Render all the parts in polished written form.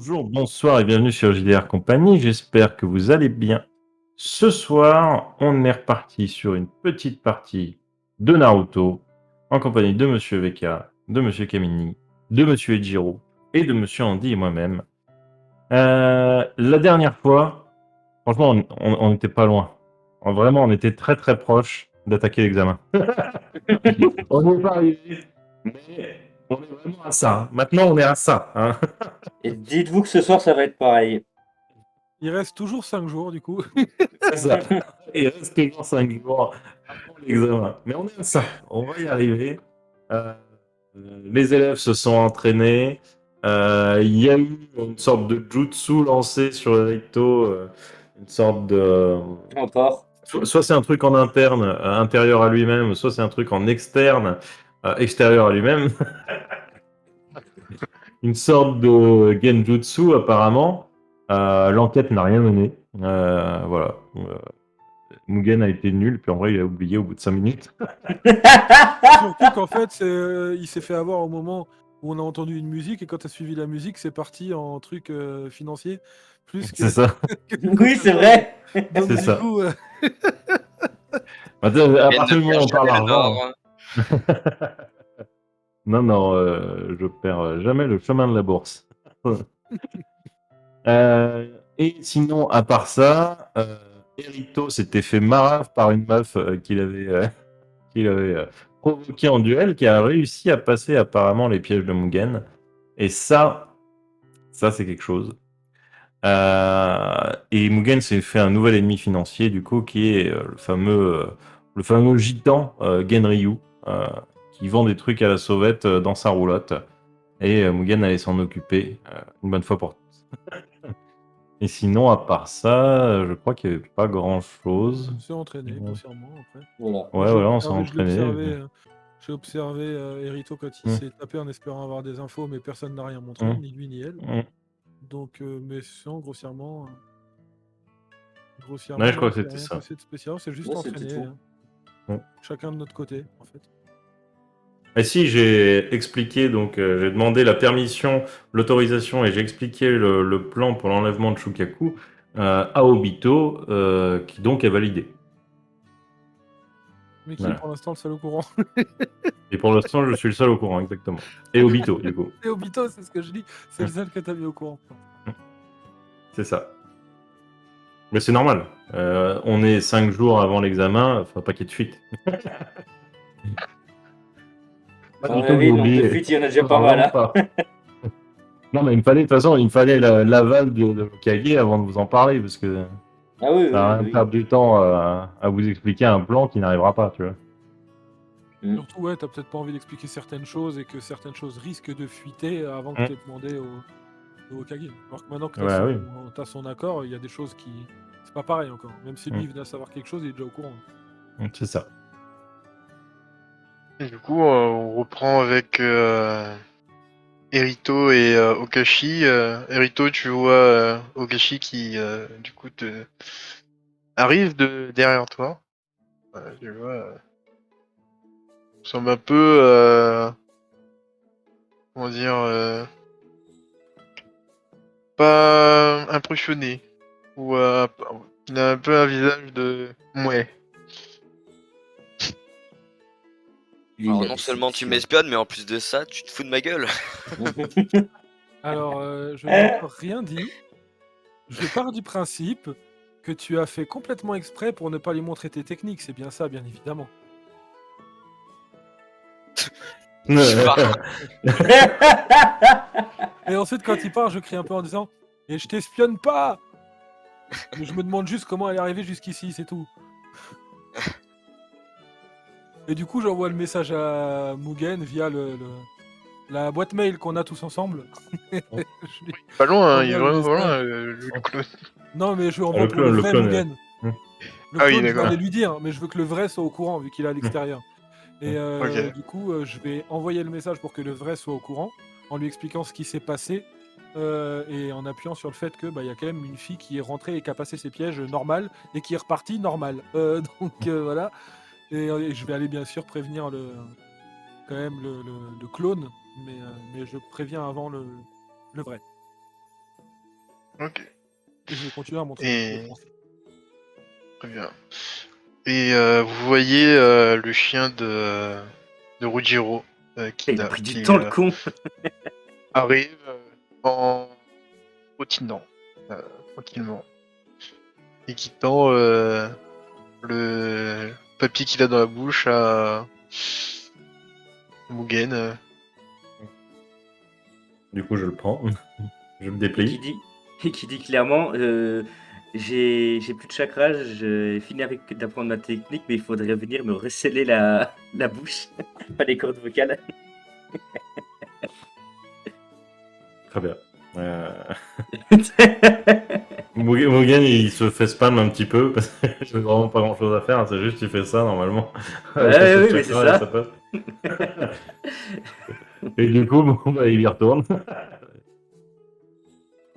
Bonjour, bonsoir et bienvenue sur JDR Compagnie. J'espère que vous allez bien. Ce soir, on est reparti sur une petite partie de Naruto en compagnie de Monsieur VK, de Monsieur Kamini, de Monsieur Ejiro et de Monsieur Andy et moi-même. La dernière fois, franchement, on n'était pas loin. Vraiment, on était très très proche d'attaquer l'examen. On n'est pas arrivé, mais on est vraiment à ça, hein. Maintenant, on est à ça, hein. Et dites-vous que ce soir, ça va être pareil. Il reste toujours 5 jours, du coup. C'est ça. Il reste toujours 5 jours avant l'examen. Mais on est à ça. On va y arriver. Euh, les élèves se sont entraînés. Il y a eu une sorte de jutsu lancé sur le recto. Une sorte de. Encore. Soit c'est un truc en interne, intérieur à lui-même, soit c'est un truc en externe, extérieur à lui-même. Une sorte de genjutsu, apparemment. L'enquête n'a rien mené. Voilà. Mugen a été nul, puis en vrai, il a oublié au bout de 5 minutes. Surtout qu'en fait, il s'est fait avoir au moment où on a entendu une musique, et quand tu as suivi la musique, c'est parti en truc financier. Plus que... C'est ça. Oui, c'est vrai. Donc, C'est du ça. coup, Attends, à Et partir ne du moment où on perds parle jamais le argent. nord. Non, non, je perds jamais le chemin de la bourse. Et sinon, à part ça, Erito s'était fait marave par une meuf qu'il avait provoqué en duel, qui a réussi à passer apparemment les pièges de Mugen. Et ça c'est quelque chose. Et Mugen s'est fait un nouvel ennemi financier, du coup, qui est le fameux gitan Genryu, qui vend des trucs à la sauvette dans sa roulotte. Et Mugen allait s'en occuper une bonne fois pour toutes. Et sinon, à part ça, je crois qu'il n'y avait pas grand-chose. on s'est entraîné, grossièrement, après. Voilà. Ouais, voilà, on s'est entraîné. J'ai observé Erito quand il s'est tapé en espérant avoir des infos, mais personne n'a rien montré, ni lui ni elle. Donc, mais sinon, grossièrement, Ouais, je crois que c'est c'était rien ça. passé de spécial, c'est juste Ouais, c'était entraîné, tout. hein. Chacun de notre côté, en fait. Et si j'ai expliqué, donc j'ai demandé la permission, l'autorisation et j'ai expliqué le plan pour l'enlèvement de Shukaku à Obito, qui donc est validé. Mais qui est Voilà. pour l'instant le seul au courant. Et pour l'instant, je suis le seul au courant, exactement. Et Obito, du coup. Et Obito, c'est ce que je dis, c'est le seul que t'as mis au courant. C'est ça. Mais c'est normal. On est 5 jours avant l'examen, faut pas qu'il y ait de fuite. Pas du tout que j'ai Oui, donc de oublié. fuite, il y en a déjà Non, pas mal. vraiment Hein. pas. Non, mais de toute façon, il me fallait l'aval de Hokage avant de vous en parler, parce que Ah oui, ça sert à rien de perdre du temps à vous expliquer un plan qui n'arrivera pas, tu vois. Surtout, ouais, t'as peut-être pas envie d'expliquer certaines choses et que certaines choses risquent de fuiter avant que t'aies demandé au Hokage. Alors que maintenant que t'as son accord, il y a des choses qui... C'est pas pareil encore. Même si lui venait à savoir quelque chose, il est déjà au courant. C'est ça. Et du coup, on reprend avec Erito et Okashi. Erito, tu vois Okashi qui, du coup, arrive derrière toi. Tu vois, semble un peu, comment dire, pas impressionné. Ou il a un peu un visage de mouais. Alors non seulement tu m'espionnes, mais en plus de ça, tu te fous de ma gueule. Alors, je n'ai encore rien dit. Je pars du principe que tu as fait complètement exprès pour ne pas lui montrer tes techniques. C'est bien ça, bien évidemment. Et ensuite, quand il part, je crie un peu en disant « Et je t'espionne pas !» Mais je me demande juste comment elle est arrivée jusqu'ici, c'est tout. Et du coup, j'envoie le message à Mugen via la boîte mail qu'on a tous ensemble. Pas loin, hein, il est vraiment pas loin, le clone. Non, mais je envoie pour le vrai Mugen. Le Ah oui, clone, je vais d'accord. aller lui dire, mais je veux que le vrai soit au courant, vu qu'il est à l'extérieur. Et Ok. du coup, je vais envoyer le message pour que le vrai soit au courant, en lui expliquant ce qui s'est passé, et en appuyant sur le fait que y a quand même une fille qui est rentrée et qui a passé ses pièges normal, et qui est repartie normal. Donc voilà. Et je vais aller bien sûr prévenir le clone, mais je préviens avant le vrai. Ok, Et je vais continuer à montrer Et- le principe. très bien. Et vous voyez le chien de Ruggiero Il a pris du temps, le con. arrive en trottinant tranquillement et qui tend le papier qu'il a dans la bouche à Mugen. Du coup, je le prends. Je me Et qui déplie. dit, et qui dit clairement, j'ai plus de chakras, j'ai fini d'apprendre ma technique, mais il faudrait venir me resceller la bouche, pas les cordes vocales. Très bien. Mugen, il se fait spam un petit peu parce que j'ai vraiment pas grand chose à faire. C'est juste qu'il fait ça normalement. Avec Ouais, ses oui, mais c'est chakras et ça. passe. Et du coup, bon, bah, il y retourne.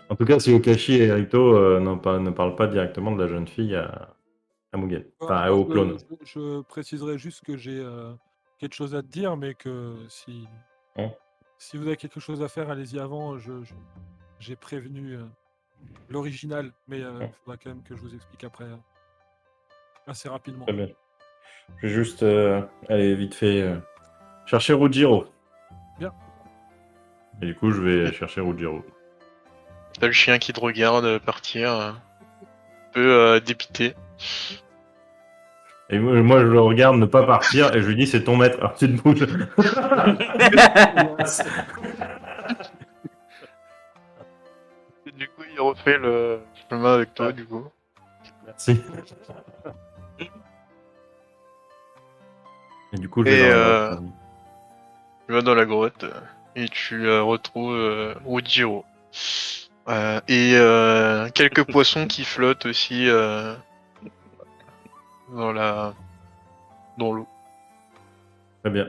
En tout cas, si Okashi et Rito ne parlent pas directement de la jeune fille à Mugen. Enfin, au clone. Je préciserai juste que j'ai quelque chose à te dire, mais que Hein si vous avez quelque chose à faire, allez-y avant. J'ai prévenu l'original, mais il faudra quand même que je vous explique après assez rapidement. Très bien. Je vais juste aller vite fait chercher Ruggiero. Bien. Et du coup, je vais chercher Ruggiero. T'as le chien qui te regarde partir, un peu dépité. Et moi, je le regarde ne pas partir et je lui dis c'est ton maître. Alors tu te bouges. Et du coup, il refait le chemin avec toi, du coup. Merci. Et du coup, je Et, vais dans la grotte. Tu vas dans la grotte et tu retrouves Ruggiero. Et quelques poissons qui flottent aussi dans l'eau. Très bien.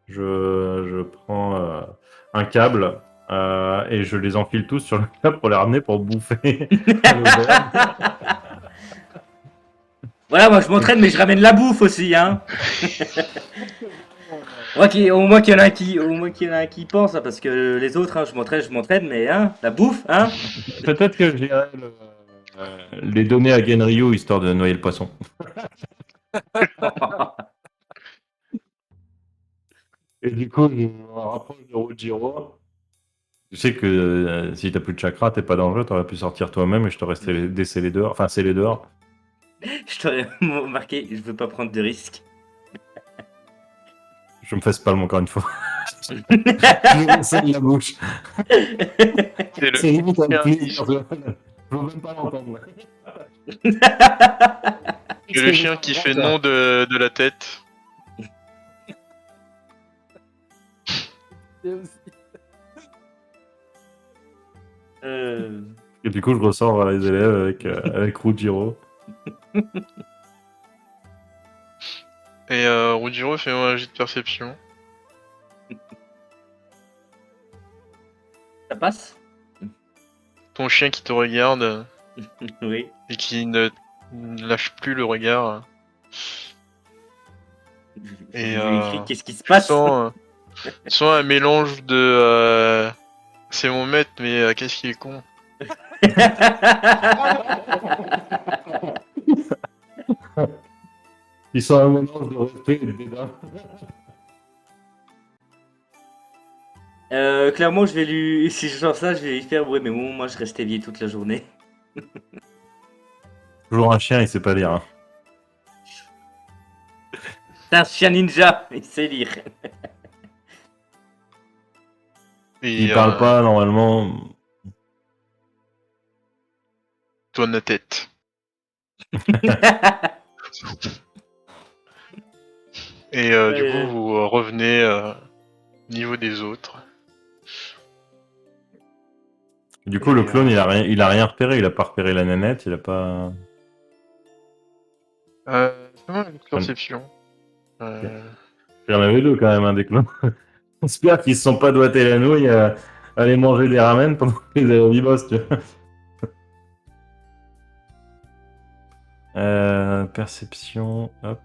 Je prends un câble et je les enfile tous sur le câble pour les ramener pour bouffer. Voilà, moi je m'entraîne, mais je ramène la bouffe aussi, hein. Au moins qu'il y en a un qui pense, hein, parce que les autres, hein, je m'entraîne, mais hein, la bouffe, hein. Peut-être que j'irai les donner à Genryu histoire de noyer le poisson. Et du coup, je me rapproche de Ruggiero. Tu sais que si t'as plus de chakra, t'es pas dangereux, t'aurais pu sortir toi-même et je t'aurais décellé dehors, enfin scellé dehors. Je t'aurais marqué, je veux pas prendre de risques. Je me fais spalm encore une fois. Je me scelle la bouche. C'est le C'est limite un chien plaisir. Je veux même pas l'entendre. c'est le chien qui fait non de la tête. Et du coup, je ressors vers les élèves avec Ruggiero. Et Ruggiero fait un jet de perception. Ça passe? Ton chien qui te regarde Oui. et qui ne lâche plus le regard. Et Je lui écris, qu'est-ce qui se tu passe? sens un mélange de c'est mon maître, mais qu'est-ce qu'il est con. Ils sont un mélange de respect et de dédain. Clairement, je vais lui. Si je sors ça, je vais lui faire. Ouais, mais moi, je reste éveillé toute la journée. Toujours un chien, il sait pas lire. Hein. C'est un chien ninja, il sait lire. Et, Il parle pas normalement. tourne la tête. Et du coup, vous revenez au niveau des autres. Du coup, le clone, il a rien repéré. Il a pas repéré la nanette. Il a pas. Fais-moi une perception. Il y en avait deux quand même, un des clones. J'espère qu'ils se sont pas doigtés la nouille à aller manger des ramen pendant qu'ils avaient Vibos, tu vois. Perception, hop.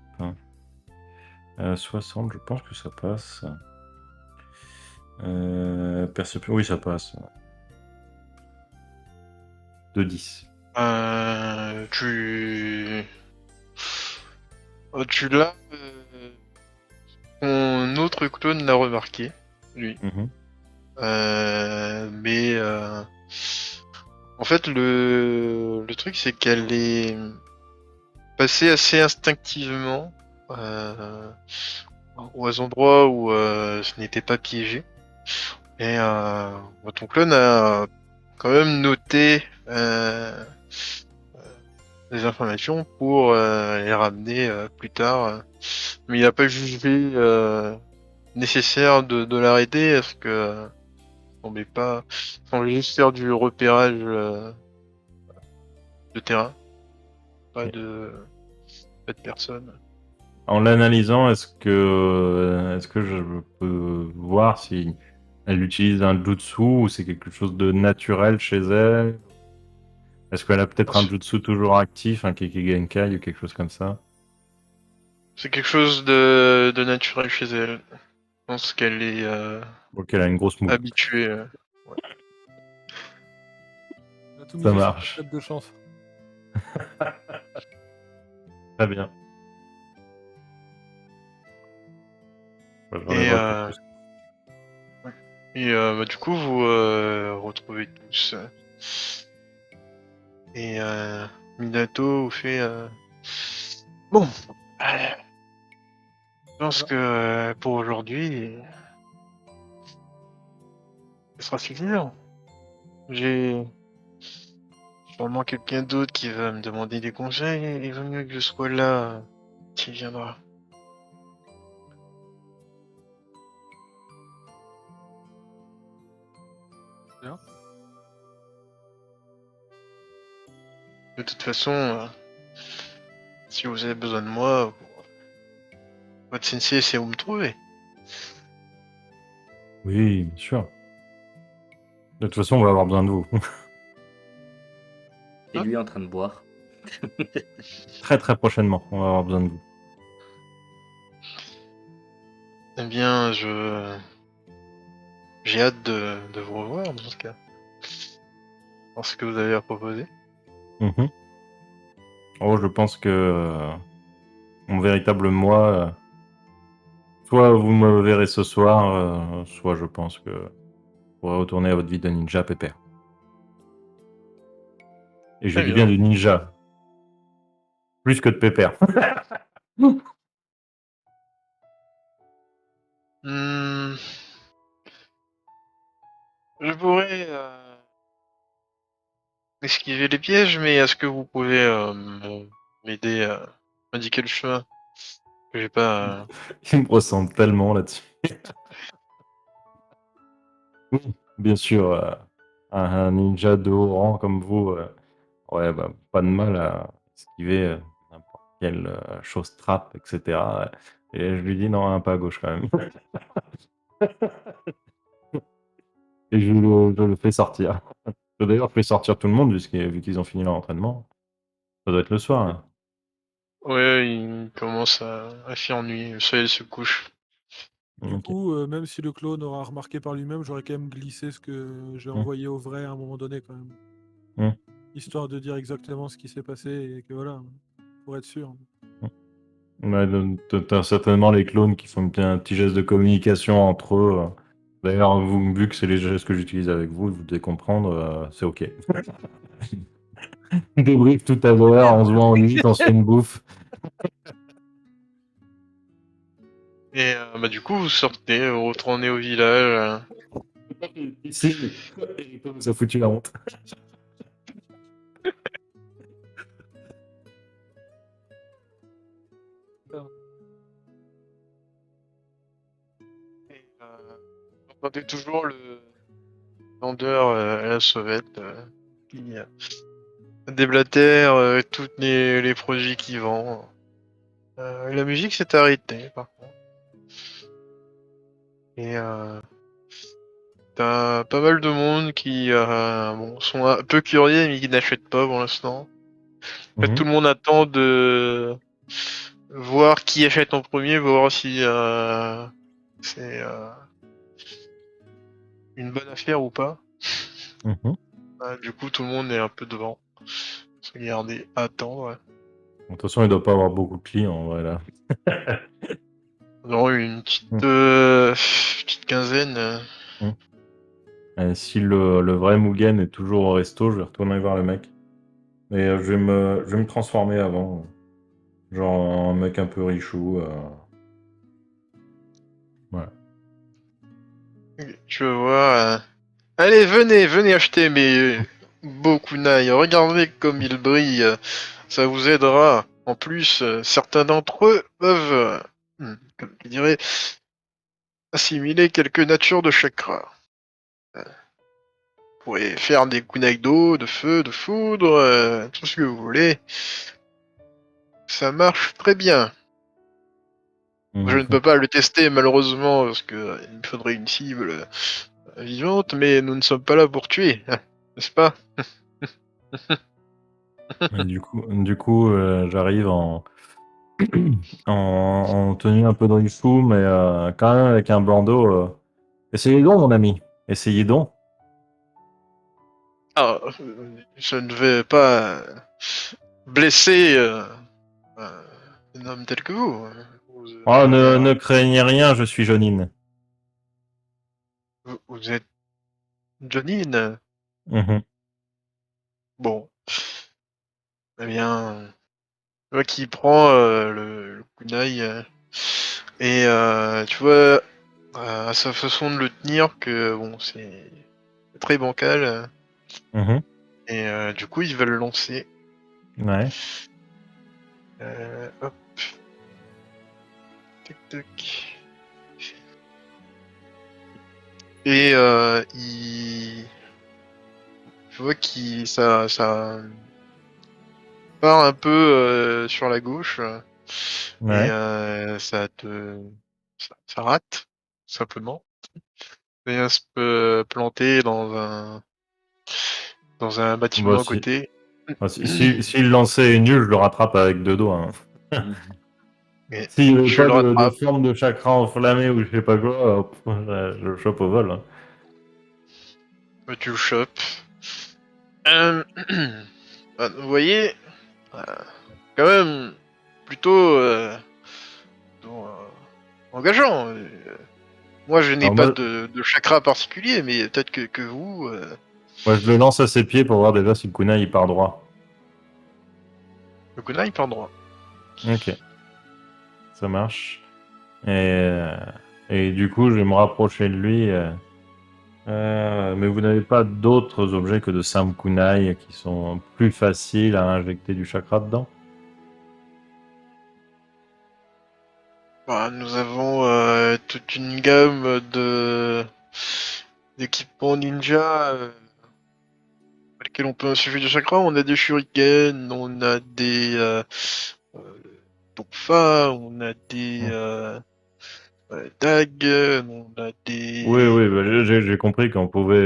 60, je pense que ça passe. Perception, oui, ça passe. de 10. Tu l'as. Ton autre clone l'a remarqué, lui. Mhm. Mais en fait, le truc, c'est qu'elle est passée assez instinctivement aux endroits où ce n'était pas piégé. Et ton clone a quand même noté des informations pour les ramener plus tard. Mais il n'a pas jugé nécessaire de l'arrêter parce que semblait pas semblait juste faire du repérage de terrain, pas de personne. En l'analysant, est-ce que je peux voir si elle utilise un jutsu ou c'est quelque chose de naturel chez elle? Est-ce qu'elle a peut-être un jutsu toujours actif, un Kekigenkai ou quelque chose comme ça? C'est quelque chose de naturel chez elle. Je pense qu'elle est Ok, elle a une grosse mouche. habituée. On a tout Ça misé sur marche. cette tête de chance. Très bien. J'en Et, ai pas plus. du coup, vous retrouvez tous. Et Minato vous fait. Bon, je pense que pour aujourd'hui, ce sera suffisant. J'ai sûrement quelqu'un d'autre qui va me demander des conseils et il vaut mieux que je sois là s'il viendra. Bien. De toute façon, si vous avez besoin de moi, votre sensei sait où me trouver. Oui, bien sûr. De toute façon, on va avoir besoin de vous. Et Hein lui en train de boire. Très très prochainement, on va avoir besoin de vous. Eh bien, j'ai hâte de vous revoir dans ce cas. Dans ce que vous avez à proposer. Mhm. Oh, je pense que mon véritable moi, soit vous me verrez ce soir, soit je pense que vous pourrez retourner à votre vie de ninja pépère. Et je Très dis bien. bien de ninja. Plus que de pépère. Hmm, je pourrais esquiver les pièges, mais est-ce que vous pouvez m'aider à m'indiquer le chemin? Que j'ai pas. Il me ressemble tellement là-dessus. Oui, bien sûr, un ninja de haut rang comme vous, ouais, bah, pas de mal à esquiver n'importe quelle chose trappe, etc. Et je lui dis non, un pas à gauche quand même. Et je le fais sortir. D'ailleurs, je fais sortir tout le monde vu qu'ils ont fini leur entraînement. Ça doit être le soir, hein. Ouais, il commence à faire nuit. Le soleil se couche. Du Ok. coup, même si le clone aura remarqué par lui-même, j'aurais quand même glissé ce que j'ai envoyé au vrai à un moment donné, quand même. Mm. Histoire de dire exactement ce qui s'est passé et que voilà, pour être sûr. Ouais, t'as certainement les clones qui font un petit geste de communication entre eux. D'ailleurs, vu que c'est les gestes que j'utilise avec vous, vous devez comprendre, c'est ok. Débrief tout à l'heure, on se voit en 8, on se fait une bouffe. Et du coup, vous sortez, vous retournez au village. Ici, Erito nous a foutu la honte. Et, vous entendez toujours le vendeur à la sauvette qui déblatère tous les produits qu'il vend. La musique s'est arrêtée par contre. Et t'as pas mal de monde qui sont un peu curieux mais qui n'achètent pas pour l'instant. En fait, tout le monde attend de voir qui achète en premier, voir si c'est une bonne affaire ou pas. Mhm. Du coup, tout le monde est un peu devant. Se regarder, attendre. De toute façon, il doit pas avoir beaucoup de clients, en vrai, là. Non, une petite quinzaine. Et si le vrai Mugen est toujours au resto, je vais retourner voir le mec. Mais je vais me transformer avant. Genre un mec un peu richou. Voilà. Tu vas voir. Allez, venez acheter mes beaux kunai. Regardez comme ils brillent. Ça vous aidera. En plus, certains d'entre eux peuvent, comme je dirais, assimiler quelques natures de chakra. Vous pourrez faire des kunai d'eau, de feu, de foudre, tout ce que vous voulez. Ça marche très bien. Je ne peux pas le tester malheureusement parce que il me faudrait une cible vivante, mais nous ne sommes pas là pour tuer, n'est-ce pas? Et du coup, j'arrive en tenue un peu de richou, mais quand même avec un bandeau. Essayez donc, mon ami. Essayez donc. Ah, je ne vais pas blesser un homme tel que vous. Vous, Oh, ne, avez ne craignez rien, je suis Jonine. vous êtes Janine. Mhm. Bon, eh bien, toi qui prends le kunai et tu vois à sa façon de le tenir que bon c'est très bancal Mhm. et du coup il va le lancer. Ouais. Hop, tac tac. Et je vois qu'il ça part un peu sur la gauche et Ouais. ça rate simplement. Et se peut planter dans un Bah, bâtiment à si, côté. s'il lançait est nul, je le rattrape avec 2 doigts. Hein. Mais S'il n'y avait je pas le de rattrape. forme de chakra enflammé ou je sais pas quoi, je le chope au vol. Hein. Tu le chopes. Euh, vous voyez, euh, quand même plutôt, plutôt, engageant. Moi, je n'ai Alors pas moi, de chakra particulier, mais peut-être que vous, moi, je le lance à ses pieds pour voir déjà si le kunai il part droit. le kunai par droit. Ok, ça marche. Et, et du coup, je vais me rapprocher de lui. Mais vous n'avez pas d'autres objets que de simples kunai qui sont plus faciles à injecter du chakra dedans? Bah, nous avons toute une gamme d'équipements ninja avec lesquels on peut insuffler du chakra. On a des shurikens, on a des euh, tonfa, on a des Hmm. dagues, on a Oui, des... oui, bah, j'ai compris qu'on pouvait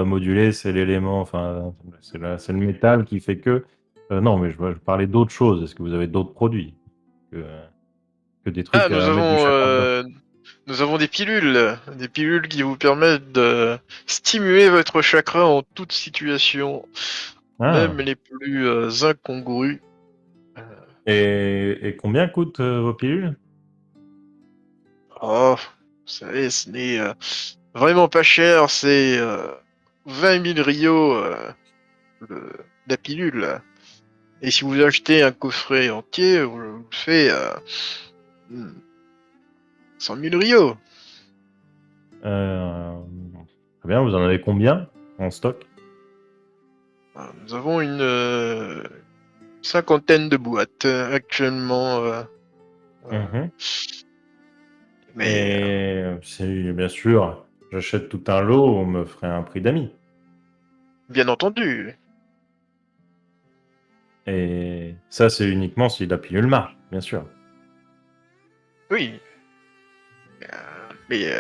moduler, c'est l'élément, enfin, c'est le métal qui fait que. Non, mais je parlais d'autres choses. Est-ce que vous avez d'autres produits que, que des Ah, trucs à mettre du chakra dedans? nous avons des pilules qui vous permettent de stimuler votre chakra en toute situation, Ah, même les plus incongrues. Euh, et combien coûtent vos pilules? Oh, vous savez, ce n'est vraiment pas cher, c'est 20 000 Rio la pilule. Et si vous achetez un coffret entier, vous le fait 100 000 Rio. Euh, Très bien, vous en avez combien en stock? Nous avons une cinquantaine de boîtes actuellement. Euh, Mhm. mais Et si, bien sûr, j'achète tout un lot, on me ferait un prix d'amis. bien entendu, Et ça, c'est uniquement si la pilule marche, bien sûr. oui. Mais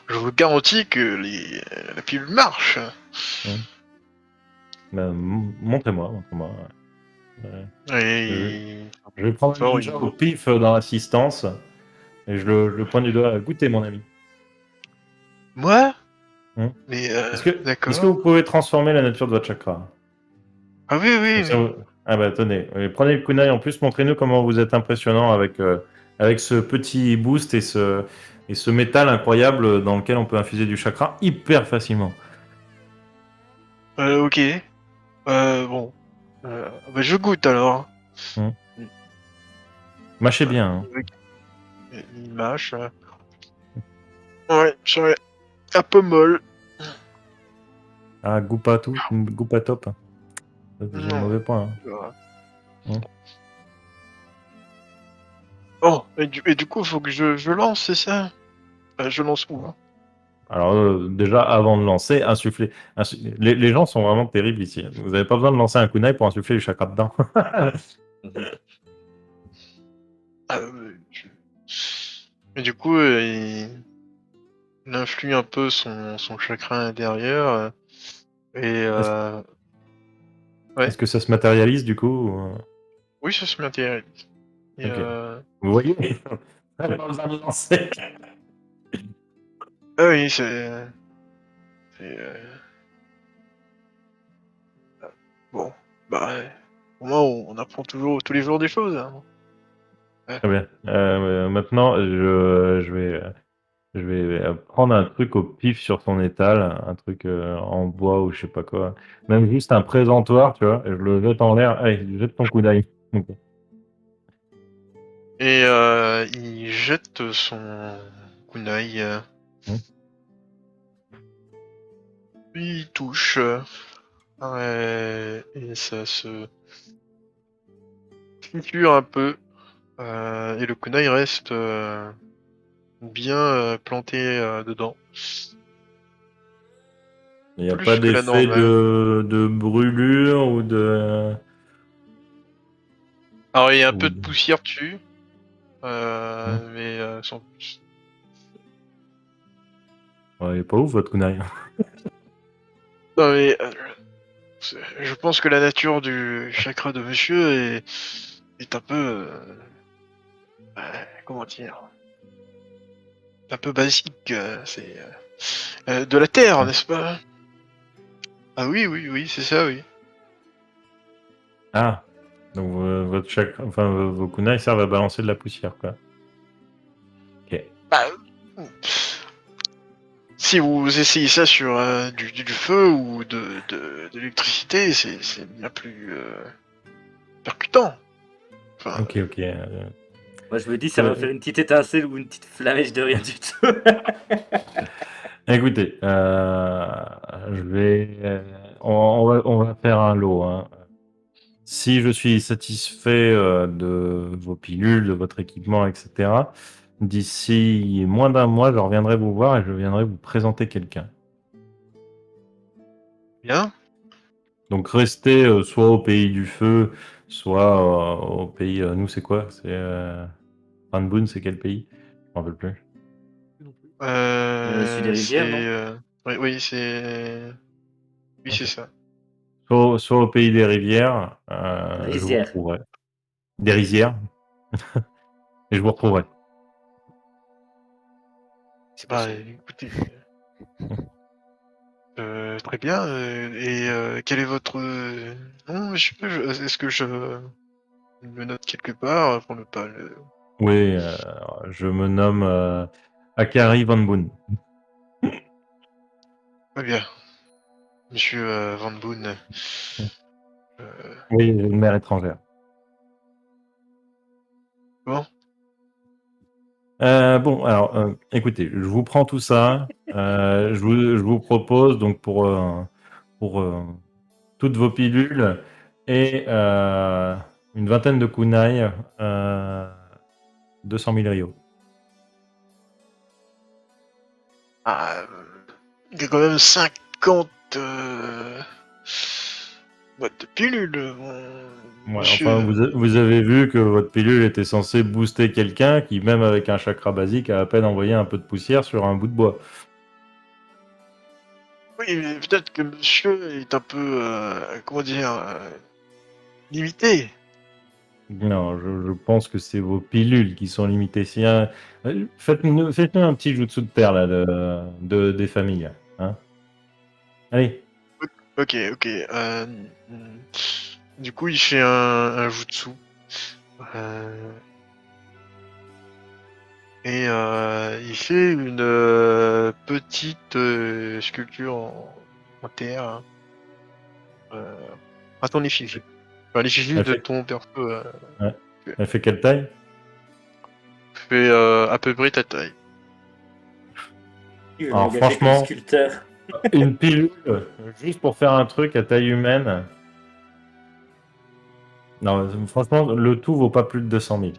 je vous garantis que la pilule marche. Mhm. Ben, montrez-moi, montrez-moi. Je, Et je vais prendre un fort, ninja au pif dans l'assistance et je le pointe du doigt. Goûtez, mon ami. Moi, Mais Est-ce que d'accord. vous pouvez transformer la nature de votre chakra? Ah oui, oui, Comme ça, oui. Ah bah tenez, prenez le kunai en plus, montrez-nous comment vous êtes impressionnant avec ce petit boost et ce métal incroyable dans lequel on peut infuser du chakra hyper facilement. Ok. Bon. Bah, je goûte alors. Mâchez bien. Hein. Il mâche. Ouais, c'est un peu molle. Ah, goût pas tout, goût pas top. Ça, c'est un Non. mauvais point. Hein. Oh, et du coup, faut que je lance, c'est ça? Je lance où, hein? Alors déjà, avant de lancer, les gens sont vraiment terribles ici. Vous n'avez pas besoin de lancer un kunai pour insuffler du chakra dedans. Ah, Et du coup, il influe un peu son chakra intérieur. Et ouais. Est-ce que ça se matérialise du coup ou... Oui, ça se matérialise. Et, Ok. Vous voyez Vous n'avez pas besoin de lancer. ah oui, bon, bah, au moins, on apprend toujours tous les jours des choses. Hein. Très bien. Maintenant, je vais prendre un truc au pif sur son étal, un truc en bois ou je sais pas quoi. Même juste un présentoir, tu vois, et je le jette en l'air. Allez, jette ton kunai. Ok. Et il jette son kunai. Hmm. Il touche. Et ça se fissure un peu. Et le kunai reste bien planté dedans. Il n'y a pas Plus que la d'effet normale. de brûlure ou de... Alors il y a un ou peu de de- poussière dessus. Hmm. Mais sans plus. Ouais, il est pas ouf votre kunai. Non mais je pense que la nature du chakra de monsieur est un peu comment dire, un peu basique. C'est de la terre, Ouais. n'est-ce pas? Ah oui, oui, oui, c'est ça, oui. Ah, donc votre chakra, enfin vos kunai servent à balancer de la poussière, quoi. Ok. Bah, si vous essayez ça sur du feu ou de l'électricité, c'est bien plus percutant. Enfin, Ok, ok. Moi, je me dis, ça va faire une petite étincelle ou une petite flamèche de rien du tout. Écoutez, je vais, on va faire un lot. Hein. Si je suis satisfait de vos pilules, de votre équipement, etc., d'ici moins d'un mois, je reviendrai vous voir et je viendrai vous présenter quelqu'un. bien. Donc restez soit au pays du feu, soit au pays. Nous, c'est quoi? C'est Ranboon, c'est quel pays? Je m'en rappelle plus. Non plus. Celui des C'est rivières, non? oui, oui, c'est oui, c'est Ok. ça. Soit au pays des rivières, je vous Rizière. retrouverai. Des rizières, et je vous retrouverai. C'est Bah, possible. écoutez, très bien. Et quel est votre nom? Je sais pas, est-ce que je me note quelque part pour ne pas le. Oui, je me nomme Akari Van Boon. Très bien, Monsieur Van Boon. Euh, Oui, j'ai une mère étrangère. bon, Bon, alors, écoutez, je vous prends tout ça. Je vous propose donc pour toutes vos pilules et une vingtaine de kunai, 200 000 Rio. il y a quand même 50 boîtes de pilules, Ouais, enfin, monsieur. vous avez vu que votre pilule était censée booster quelqu'un qui, même avec un chakra basique, a à peine envoyé un peu de poussière sur un bout de bois. Oui, mais peut-être que monsieur est un peu, comment dire, limité. Non, je pense que c'est vos pilules qui sont limitées. Faites-nous un petit jutsu de terre là, des familles. Hein. Allez. Ok. Du coup, il fait un jutsu. Et il fait une petite sculpture en terre, hein, à ton effigie. Enfin, l'effigie Elle de fait, ton perso ouais. Elle fait quelle taille? fait à peu près ta taille. Il veut Alors m'engager comme franchement, sculpteur. une pilule, juste pour faire un truc à taille humaine. Non, franchement, le tout vaut pas plus de 200 000.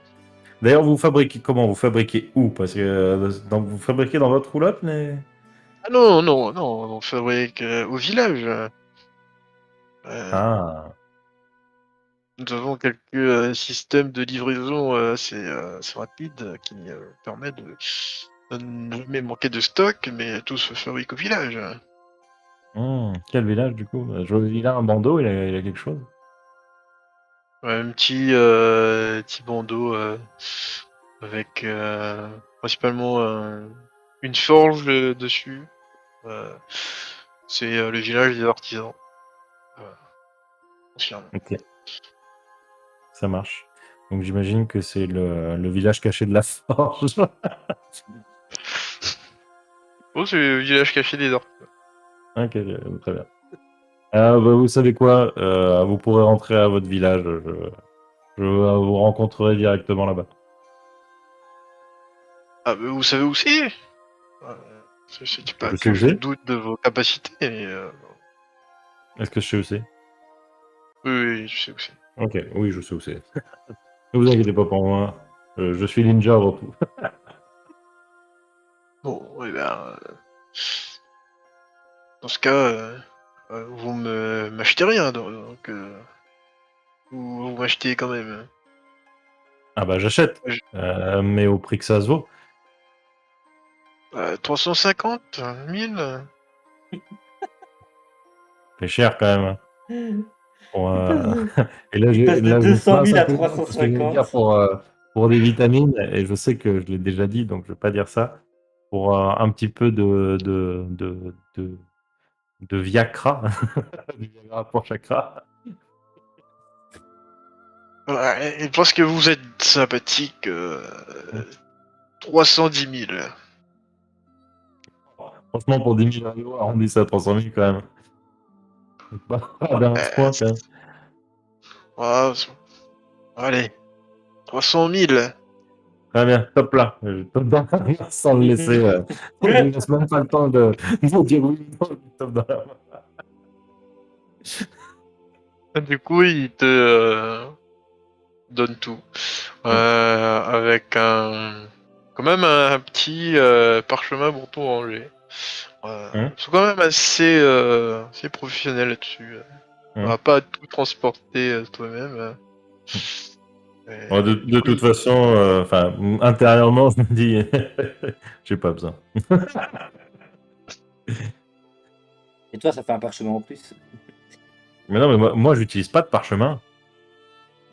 D'ailleurs, vous fabriquez comment? Vous fabriquez où? Parce que vous fabriquez dans votre roulotte, mais... Ah non, on fabrique au village. Ah, Nous avons quelques systèmes de livraison assez rapides qui permettent de ne jamais manquer de stock, mais tout se fabrique au village. quel village du coup? Il a un bandeau, il a quelque chose. Ouais, un petit bandeau avec principalement une forge dessus. C'est le village des artisans. Anciennement. Ok, ça marche. Donc j'imagine que c'est le village caché de la forge. Oh, c'est le village caché des artisans. Ok, très bien. Vous savez quoi? Vous pourrez rentrer à votre village. Je vous rencontrerai directement là-bas. Ah, mais vous savez où c'est? Euh, je dis pas Je sais que où je c'est? doute de vos capacités, mais Est-ce que je sais où c'est? oui, je sais où c'est. Ok, oui, je sais où c'est. Ne vous inquiétez pas pour moi. Je suis ninja avant tout. Bon, eh ben, dans ce cas, vous m'achetez rien, donc vous m'achetez quand même. Ah bah j'achète. Je- Mais au prix que ça se vaut. 350 000. C'est cher quand même, hein. Pour, Et là, Il passe de là, je me 200 pince 000 un à peu parce que je vais dire 350. pour des vitamines, et je sais que je l'ai déjà dit, donc je vais pas dire ça. Pour un petit peu de Viagra, du Viagra pour chakra. Ouais, et parce que vous êtes sympathique, 310 000. Franchement, pour 10 000 euros, arrondi ça à 300 000 quand même. Pas d'un Euh, point quand même. ah, allez, 300 000. Très bien, top là. Je top dans la main sans le laisser. On ne laisse même pas le temps de dire oui ou non, je top dans la main. Du coup, il te donne tout. Avec quand même un petit parchemin pour tout ranger. Hein Ils sont quand même assez professionnels là-dessus. On Hein va pas tout transporter toi-même. Du De coup, toute façon, enfin, intérieurement, je me dis, j'ai pas besoin. Et toi, ça fait un parchemin en plus. Mais non, mais moi j'utilise pas de parchemin.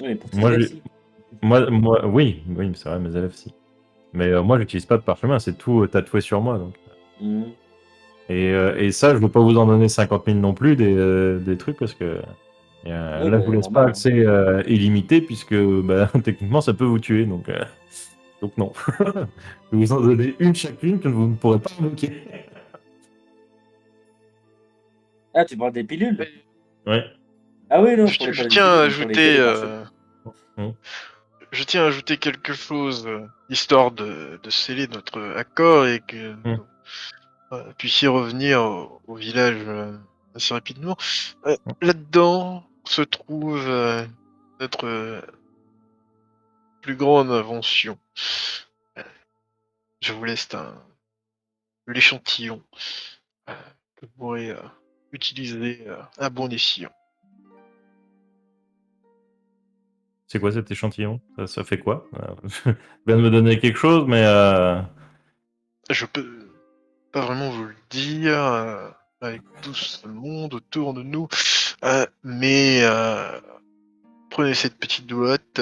Oui, mais pour tes Moi, élèves, je- si. oui, mais c'est vrai, mes élèves, si. Mais moi, j'utilise pas de parchemin, c'est tout tatoué sur moi. Donc. Mhm. Et ça, je veux pas vous en donner 50 000 non plus, des trucs, parce que Ouais, là, je bah, vous laisse pas normal, hein. accès illimité, puisque bah, techniquement, ça peut vous tuer. Donc non. Je vais vous en donner une chacune que vous ne pourrez pas invoquer. Ah, tu parles des pilules? Ouais. Ah oui, non, je je, parlais je pas des tiens à pilules, je parlais que ajouter, des parchemins. Hum. je tiens à ajouter quelque chose, histoire de sceller notre accord et que Hum. vous puissiez revenir au village assez rapidement. Là-dedans se trouve notre plus grande invention. Je vous laisse l'échantillon que vous pourrez utiliser à bon escient. C'est quoi cet échantillon? Ça fait quoi? Je viens de me donner quelque chose, mais Je peux pas vraiment vous le dire avec tout ce monde autour de nous, mais prenez cette petite boîte,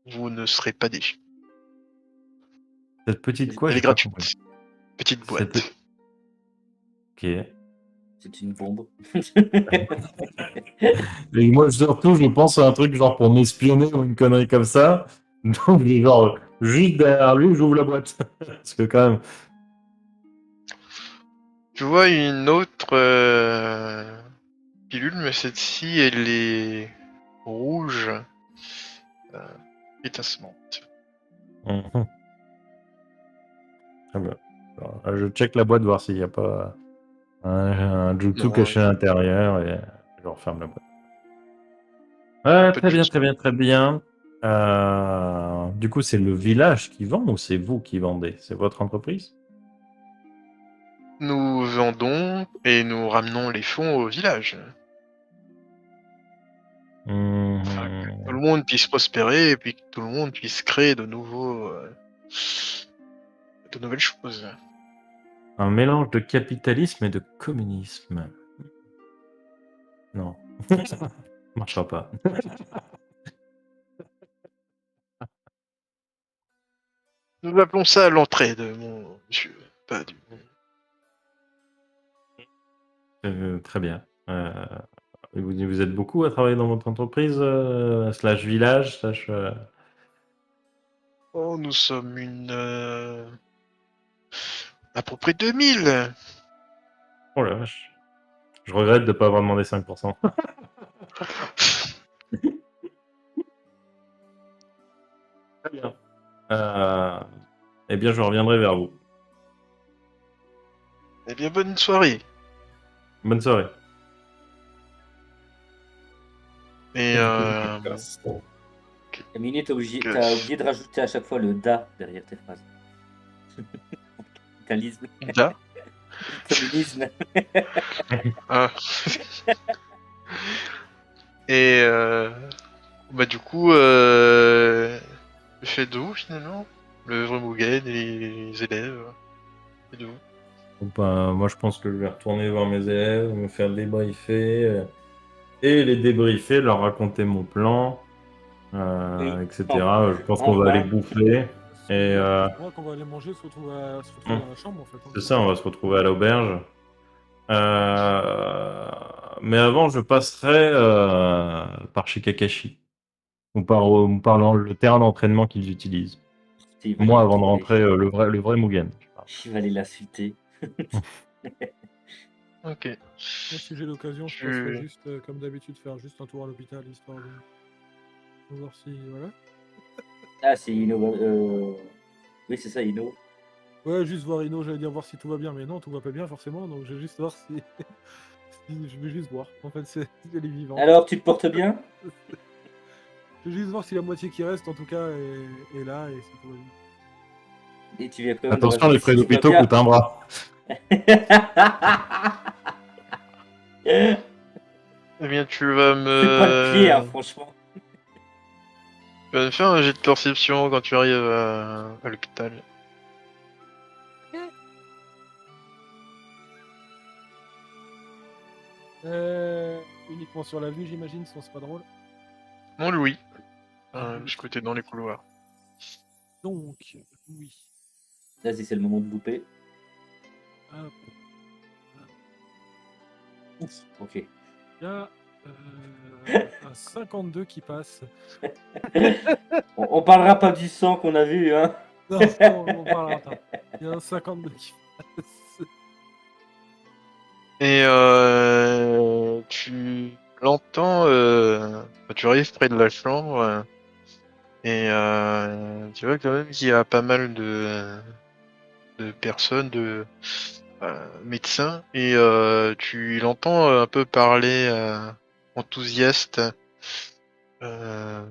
vous ne serez pas déçus. cette petite quoi? Elle J'ai est pas gratuite. compris. Petite Cette... boîte. Ok. C'est une bombe. Et moi, surtout, je pense à un truc genre pour m'espionner ou une connerie comme ça. Donc, genre, juste derrière lui, j'ouvre la boîte. Parce que quand même. Tu vois une autre pilule, mais cette-ci, elle est rouge, étincelante. Mhm. Ah bah. Alors, je check la boîte, voir s'il n'y a pas un jutsu Non, caché à l'intérieur et je referme la boîte. Ouais, peu très de bien, jutsu. très bien, très bien. Du coup, c'est le village qui vend ou c'est vous qui vendez? C'est votre entreprise? Nous vendons et nous ramenons les fonds au village. Afin que tout le Mhm. monde puisse prospérer et puis que tout le monde puisse créer de nouvelles choses. Un mélange de capitalisme et de communisme. Non, ça marchera pas. Nous appelons ça l'entrée de mon monsieur. Pas du... Très bien. Vous êtes beaucoup à travailler dans votre entreprise, slash village, slash... Oh, nous sommes à peu près 2000. Oh la vache. Je regrette de ne pas avoir demandé 5%. Très bien. Eh bien, je reviendrai vers vous. Eh bien, bonne soirée. Bonne soirée. Et Et du coup, je me casse. Mini, t'as que- oublié de rajouter à chaque fois le da derrière tes phrases. Capitalisme. Da. Communisme. Ah. Et bah du coup, le fait d'où finalement? Le vrai Mugen et les élèves. Et d'où? Ben, moi, je pense que je vais retourner voir mes élèves, me faire débriefer, et les débriefer, leur raconter mon plan, Oui. etc. Je pense qu'on va aller Enfin. bouffer. Ce Et je crois qu'on va aller manger, se retrouver hum, dans la chambre en fait. Hein. c'est ça, on va se retrouver à l'auberge. Mais avant, je passerai par chez Kakashi, ou par le terrain d'entraînement qu'ils utilisent. Il va Moi, aller avant de tomber. rentrer, le vrai Mugen. Il va aller l'insulter. Ok. Moi, si j'ai l'occasion, je passerai Tu... juste, comme d'habitude, faire juste un tour à l'hôpital, histoire de voir si. Voilà. Ah, c'est Ino. Oui, c'est ça, Ino. Ouais, juste voir Ino, j'allais dire voir si tout va bien, mais non, tout va pas bien forcément, donc je vais juste voir si. Je vais juste voir. En fait, c'est si elle est vivante. Alors, tu te portes bien? Je vais juste voir si la moitié qui reste, en tout cas, est là et si tout va bien. Et tu viens quand même de Attention, les rajouter frais si tout va d'hôpitaux bien. coûtent un bras. Eh bien, tu vas Fais pas le pied, hein, me... franchement. Tu vas me faire un jet de perception quand tu arrives à l'hôpital. Uniquement sur la vue, j'imagine, sinon c'est pas drôle. Mon Louis. Ah, Je côté dans les couloirs. Donc, oui. Vas-y, c'est le moment de louper. Hop. Ok. Il y a un 52 qui passe. On parlera pas du sang qu'on a vu, hein. Non, on parlera pas. Il y a un 52 qui passe. Et tu l'entends, tu arrives près de la chambre et tu vois quand même qu'il y a pas mal de personnes, de médecins, et tu l'entends un peu parler enthousiaste. Euh,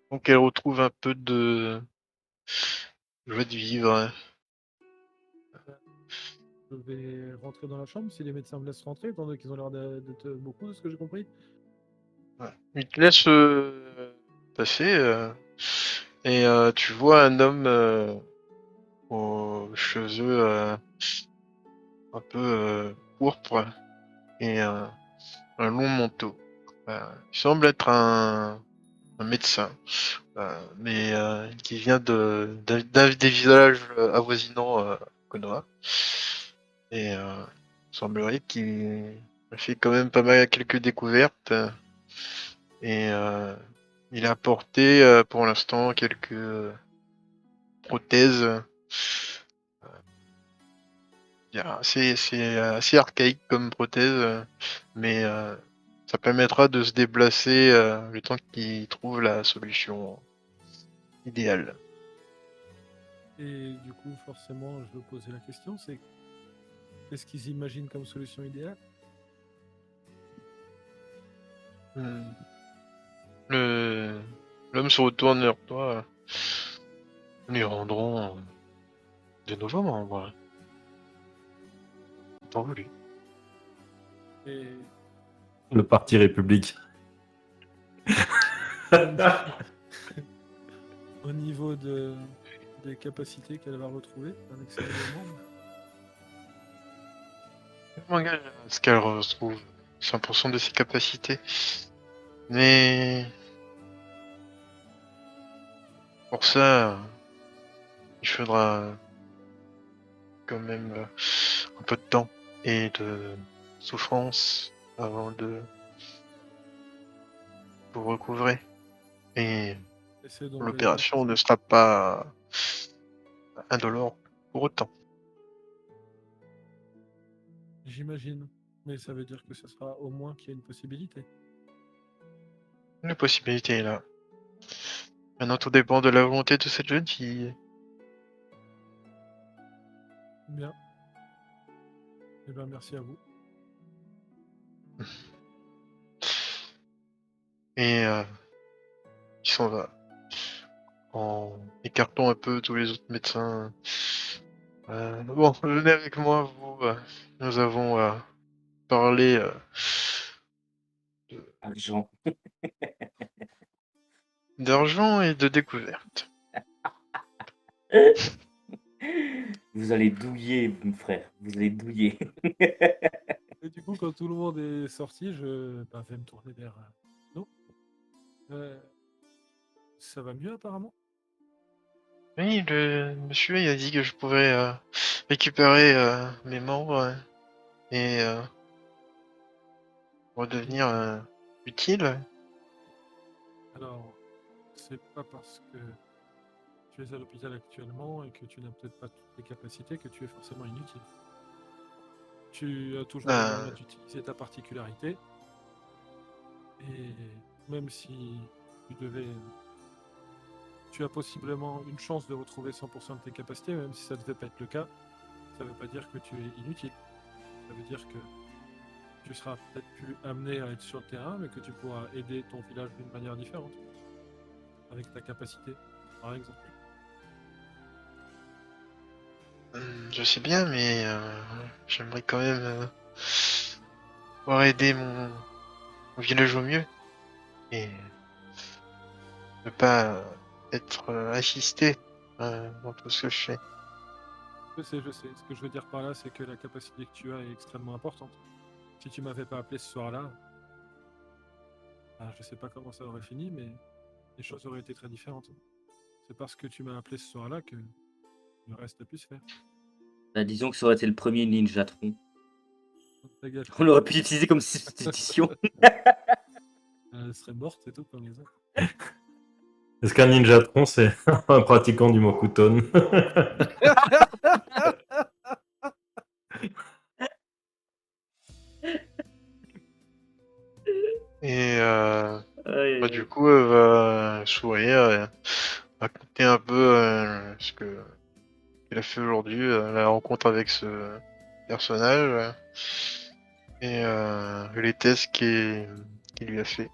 donc elle retrouve un peu de joie de vivre. Je vais rentrer dans la chambre si les médecins me laissent rentrer, étant donné qu'ils ont l'air d'être beaucoup, de ce que j'ai compris. Ouais. Il te laisse passer et tu vois un homme aux cheveux un peu pourpre et un long manteau. Il semble être un médecin, mais qui vient d'un des villages avoisinants Konoha. Et il semblerait qu'il a fait quand même pas mal quelques découvertes. Et il a apporté pour l'instant quelques prothèses. C'est assez archaïque comme prothèse, mais ça permettra de se déplacer le temps qu'il trouve la solution idéale. Et du coup, forcément, je veux poser la question, c'est qu'est-ce qu'ils imaginent comme solution idéale? Hmm. L'homme se retourne vers toi. Nous lui rendrons de nouveaux membres. Tant voulu. Et Le Parti républicain. au niveau des capacités qu'elle va retrouver avec ces nouveaux membres, Je m'engage à ce qu'elle retrouve 100% de ses capacités. Mais pour ça, il faudra quand même un peu de temps et de souffrance avant de vous recouvrer. Et essaie donc l'opération ne sera pas indolore pour autant. j'imagine. Mais ça veut dire que ce sera au moins qu'il y a une possibilité. La possibilité est là. Maintenant, tout dépend de la volonté de cette jeune fille. Bien. Eh bien, merci à vous. Et il s'en va. En écartant un peu tous les autres médecins. Bon, venez avec moi, vous. Nous avons parlé Argent. d'argent et de découverte. Vous allez douiller, mon frère. Vous allez douiller. Et du coup, quand tout le monde est sorti, je vais me tourner vers nous. Ça va mieux apparemment? Oui, le monsieur il a dit que je pouvais récupérer mes membres et redevenir utile. Alors, c'est pas parce que tu es à l'hôpital actuellement et que tu n'as peut-être pas toutes les capacités que tu es forcément inutile. Tu as toujours les moyens d'utiliser ta particularité. Et même si tu devais... Tu as possiblement une chance de retrouver 100% de tes capacités, même si ça ne devait pas être le cas, ça ne veut pas dire que tu es inutile. Ça veut dire que tu seras peut-être plus amené à être sur le terrain, mais que tu pourras aider ton village d'une manière différente. Avec ta capacité, par exemple. Je sais bien, mais j'aimerais quand même pouvoir aider mon village au mieux et ne pas être assisté dans tout ce que je fais. Je sais. Ce que je veux dire par là, c'est que la capacité que tu as est extrêmement importante. Si tu m'avais pas appelé ce soir-là, je sais pas comment ça aurait fini, mais les choses auraient été très différentes. C'est parce que tu m'as appelé ce soir-là que le reste a pu se faire. Bah, disons que ça aurait été le premier Ninjatron. Ta gueule, On l'aurait pu utiliser comme substitution. elle serait morte, c'est tout comme les autres. Est-ce qu'un ninjatron, c'est un pratiquant du Mokuton? Et du Aïe. coup, elle va sourire et raconter un peu ce qu'elle a fait aujourd'hui, la rencontre avec ce personnage et les tests qu'il lui a fait.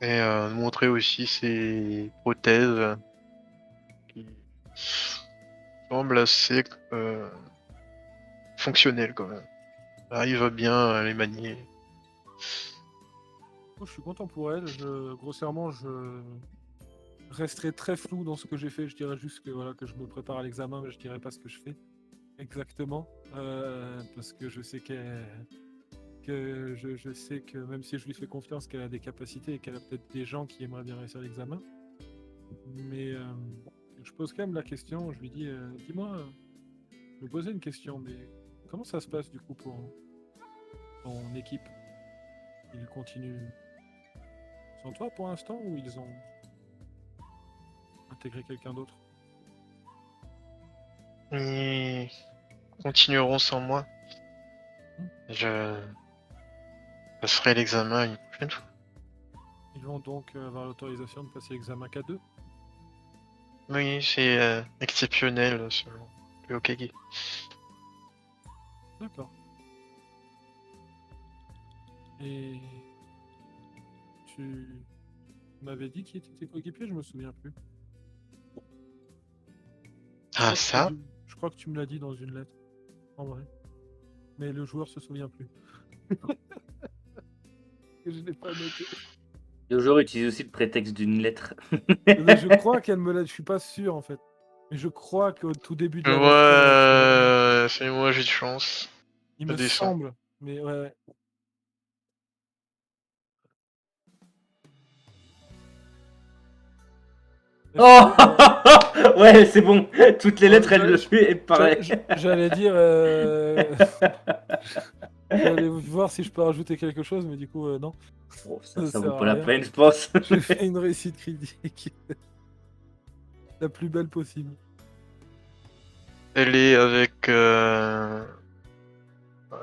Et montrer aussi ses prothèses qui semblent assez fonctionnelles quand même. Elle arrive à bien les manier. Je suis content pour elle. Grossièrement, je resterai très flou dans ce que j'ai fait. Je dirais juste que, voilà, que je me prépare à l'examen, mais je dirais pas ce que je fais exactement. Parce que je sais je sais que même si je lui fais confiance qu'elle a des capacités et qu'elle a peut-être des gens qui aimeraient bien réussir l'examen. Mais je pose quand même la question, je lui dis, dis-moi, je me posais une question, mais comment ça se passe du coup ton équipe, ils continuent sans toi pour l'instant ou ils ont intégré quelqu'un d'autre? Ils continueront sans moi. Je passerai l'examen une prochaine fois. Ils vont donc avoir l'autorisation de passer l'examen K2. Oui, c'est exceptionnel selon le Hokage. D'accord. Et tu m'avais dit qui était tes coéquipiers, je me souviens plus. Ah, Je ça? crois que tu me l'as dit dans une lettre, en vrai. Mais le joueur se souvient plus. Je l'ai pas noté. Le joueur utilise aussi le prétexte d'une lettre. Mais je crois qu'elle me l'a. Je suis pas sûr en fait. Mais je crois qu'au tout début de l'aventure, C'est moi, j'ai de chance. il je me descends. semble. Mais ouais. Oh ouais, c'est bon. Toutes les lettres, elles le parlaient. J'allais dire. J'allais voir si je peux rajouter quelque chose, mais du coup, non. Oh, Ça ça sert vaut à pas la rien. peine, je pense. J'ai fait une réussite critique. La plus belle possible. Elle est avec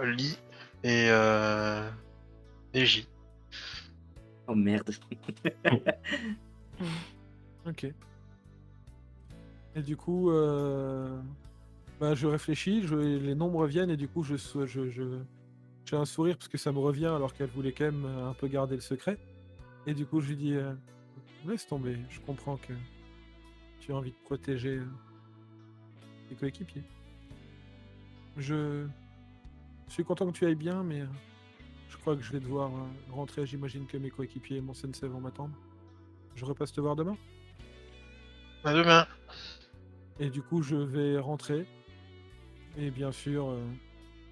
Lee et Neji. Oh merde. Ok. Et du coup, bah, je réfléchis, les nombres reviennent et du coup, j'ai un sourire parce que ça me revient alors qu'elle voulait quand même un peu garder le secret. Et du coup, je lui dis, laisse tomber, je comprends que tu as envie de protéger tes coéquipiers. Je suis content que tu ailles bien, mais je crois que je vais devoir rentrer. J'imagine que mes coéquipiers et mon sensei vont m'attendre. Je repasse te voir demain. À demain. Et du coup, je vais rentrer. Et bien sûr,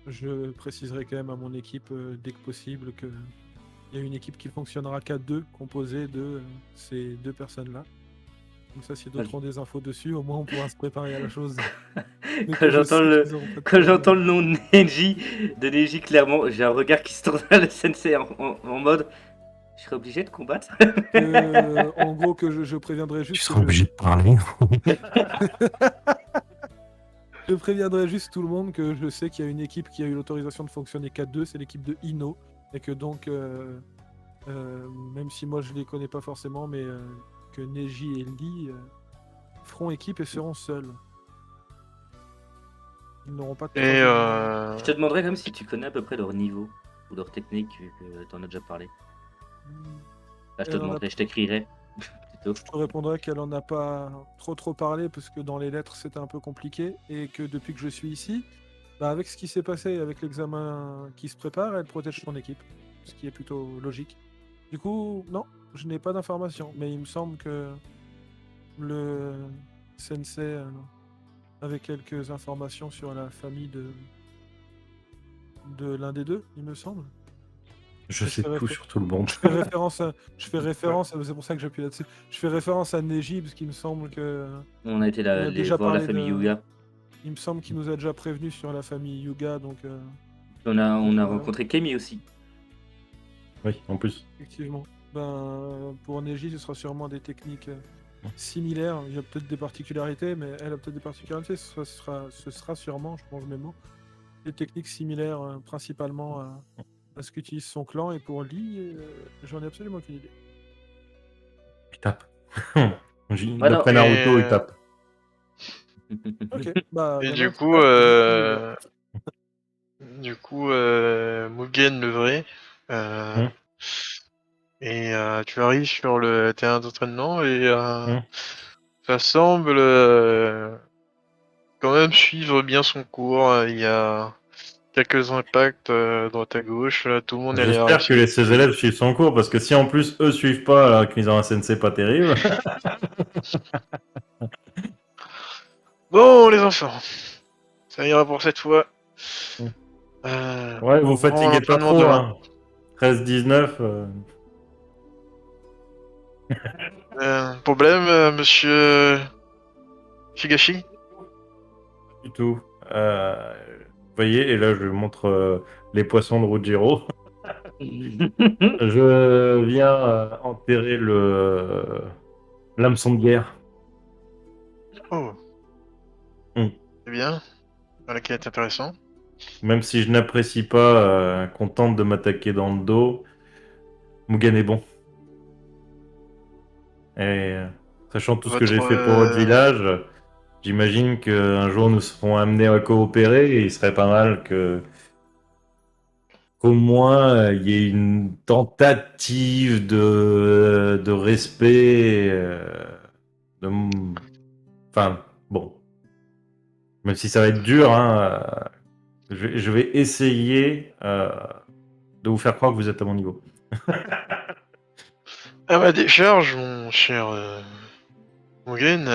je préciserai quand même à mon équipe, dès que possible, qu'il y a une équipe qui fonctionnera qu'à deux, composée de ces deux personnes-là. Comme ça, si d'autres ont des infos dessus, au moins on pourra se préparer à la chose. Mais Quand je sais j'entends qu'ils auront pas de Quand j'entends problème. le nom de Neji, clairement, j'ai un regard qui se tourne vers le sensei en mode je serais obligé de combattre. En gros, que je préviendrai Tu juste seras obligé de parler. je préviendrai juste tout le monde que je sais qu'il y a une équipe qui a eu l'autorisation de fonctionner qu'à deux, c'est l'équipe de Ino. Et que donc, même si moi je les connais pas forcément, mais que Neji et Lee feront équipe et seront seuls. Ils n'auront pas de Et troisième. Je te demanderais comme si tu connais à peu près leur niveau ou leur technique, vu que t'en as déjà parlé. Là, je te Elle en a demanderais, je t'écrirais. Plutôt. Je te répondrai qu'elle en a pas trop parlé parce que dans les lettres c'était un peu compliqué et que depuis que je suis ici, bah, avec ce qui s'est passé, avec l'examen qui se prépare, elle protège son équipe, ce qui est plutôt logique. Du coup, non, je n'ai pas d'informations, mais il me semble que le sensei avait quelques informations sur la famille de l'un des deux, il me semble. Je sais fais tout sur tout le monde. Je fais référence, c'est pour ça que j'appuie là-dessus. Je fais référence à Neji parce qu'il me semble que On a été on a là, déjà voir la parlé famille de- Yuga. il me semble qu'il nous a déjà prévenu sur la famille Yuga, donc On a voilà. rencontré Kemi aussi. Oui, en plus. Effectivement. Ben, pour Neji, ce sera sûrement des techniques similaires. Il y a peut-être des particularités, mais elle a peut-être des particularités. Ce sera sûrement, je mange mes mots, des techniques similaires principalement à ce qu'utilise son clan. Et pour Lee, j'en ai absolument aucune idée. Il tape. Voilà. D'après Naruto, Et- il tape. Ok. Bah, Et maintenant, du tu coup, tapes, Mugen le vrai. Et tu arrives sur le terrain d'entraînement et ça semble quand même suivre bien son cours. Il y a quelques impacts droite à gauche. Tout le monde a l'air J'espère que ses élèves suivent son cours, parce que si en plus eux suivent pas, alors qu'ils ont un sensei pas terrible. Bon, les enfants, ça ira pour cette fois. Ouais, vous on reprend fatiguez pas l'entraînement trop, demain. hein. 13-19. Problème, monsieur Shigashi? Du tout. Vous voyez, et là je montre les poissons de Ruggiero. Je viens enterrer l'hameçon de guerre. Oh, Hmm. c'est bien. Voilà qui est intéressant. Même si je n'apprécie pas qu'on tente de m'attaquer dans le dos, Mugen est bon. Et sachant tout ce que j'ai Votre fait pour votre village, j'imagine qu'un jour nous serons amenés à coopérer et il serait pas mal qu'au moins il y ait une tentative de respect. Enfin, bon. Même si ça va être dur, hein, je vais essayer de vous faire croire que vous êtes à mon niveau. à ma décharge, mon cher Mugen,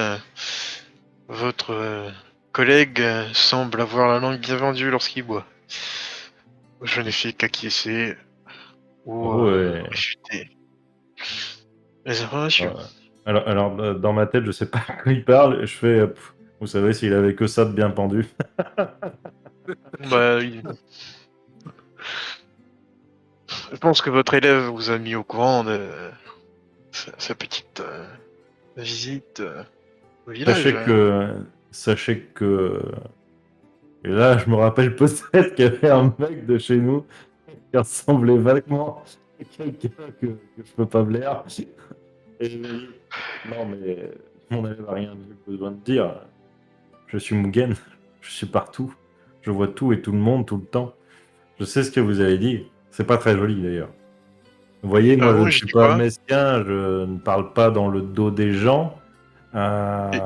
votre collègue semble avoir la langue bien vendue lorsqu'il boit. Je n'ai fait qu'acquiescer ou Oh, ouais. réfuter les informations. Alors, dans ma tête, je sais pas quand il parle, je fais, vous savez, s'il avait que ça de bien pendu. Bah, je pense que votre élève vous a mis au courant de sa petite visite au village. Sachez que, et là, je me rappelle peut-être qu'il y avait un mec de chez nous qui ressemblait vaguement à quelqu'un que je peux pas blaire. Et je lui ai dit, non, mais mon élève n'a rien besoin de dire. Je suis Mugen, je suis partout. Je vois tout et tout le monde tout le temps. Je sais ce que vous avez dit. C'est pas très joli d'ailleurs. Vous voyez, Ah moi je bon, ne j'ai suis dit pas quoi? mesquin, je ne parle pas dans le dos des gens. Et-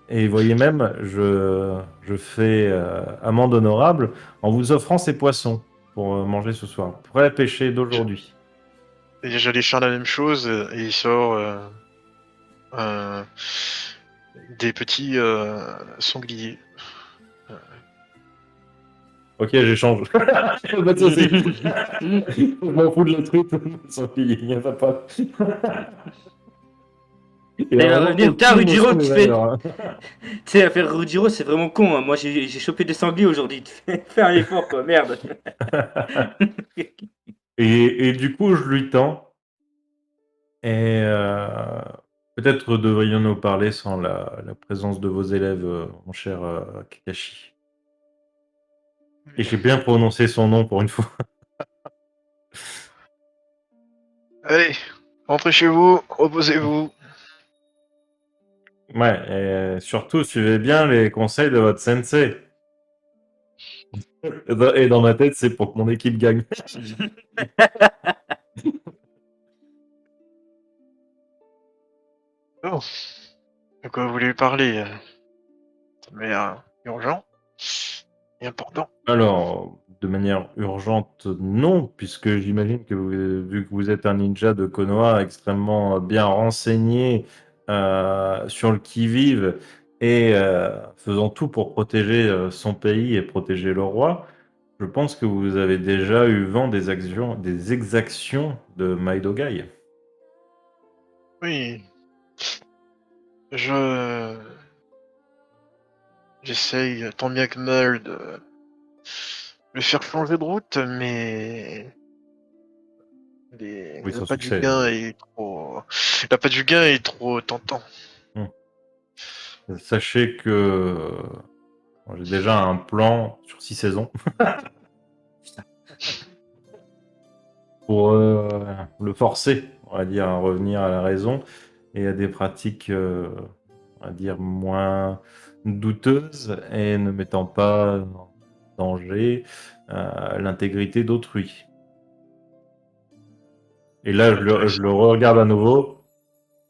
Et vous voyez même, je fais amende honorable en vous offrant ces poissons pour manger ce soir. Pour la pêcher d'aujourd'hui. Et j'allais faire la même chose et il sort un- des petits sangliers. Ok, j'échange. Pas de soucis. Je m'en fous de la truite, il n'y en a pas. Il Là, a il va vraiment revenir. Putain, aucune Ruggiero, notion des tu fais. valeurs, hein. Tu sais, l'affaire Ruggiero, c'est vraiment con, hein. Moi, j'ai chopé des sangliers aujourd'hui. Fais un effort, quoi. Merde. Et du coup, je lui tends. Et peut-être devrions-nous parler sans la présence de vos élèves, mon cher Kakashi. Et j'ai bien prononcé son nom pour une fois. Allez, rentrez chez vous, reposez-vous. Ouais, et surtout, suivez bien les conseils de votre sensei. Et dans ma tête, c'est pour que mon équipe gagne. Oh, de quoi vous voulez parler? Mais urgent et important. Alors, de manière urgente, non, puisque j'imagine que vu que vous êtes un ninja de Konoha extrêmement bien renseigné sur le qui-vive et faisant tout pour protéger son pays et protéger le roi, je pense que vous avez déjà eu vent des exactions de Maidogai. Oui, j'essaye tant bien que mal de le faire changer de route, mais Oui, sans l'appât du succès. gain est trop, l'appât du gain est trop tentant. Sachez que j'ai déjà un plan sur 6 saisons pour le forcer, on va dire, à revenir à la raison et à des pratiques, on va dire, moins douteuses et ne mettant pas en danger l'intégrité d'autrui. Et là, je le regarde à nouveau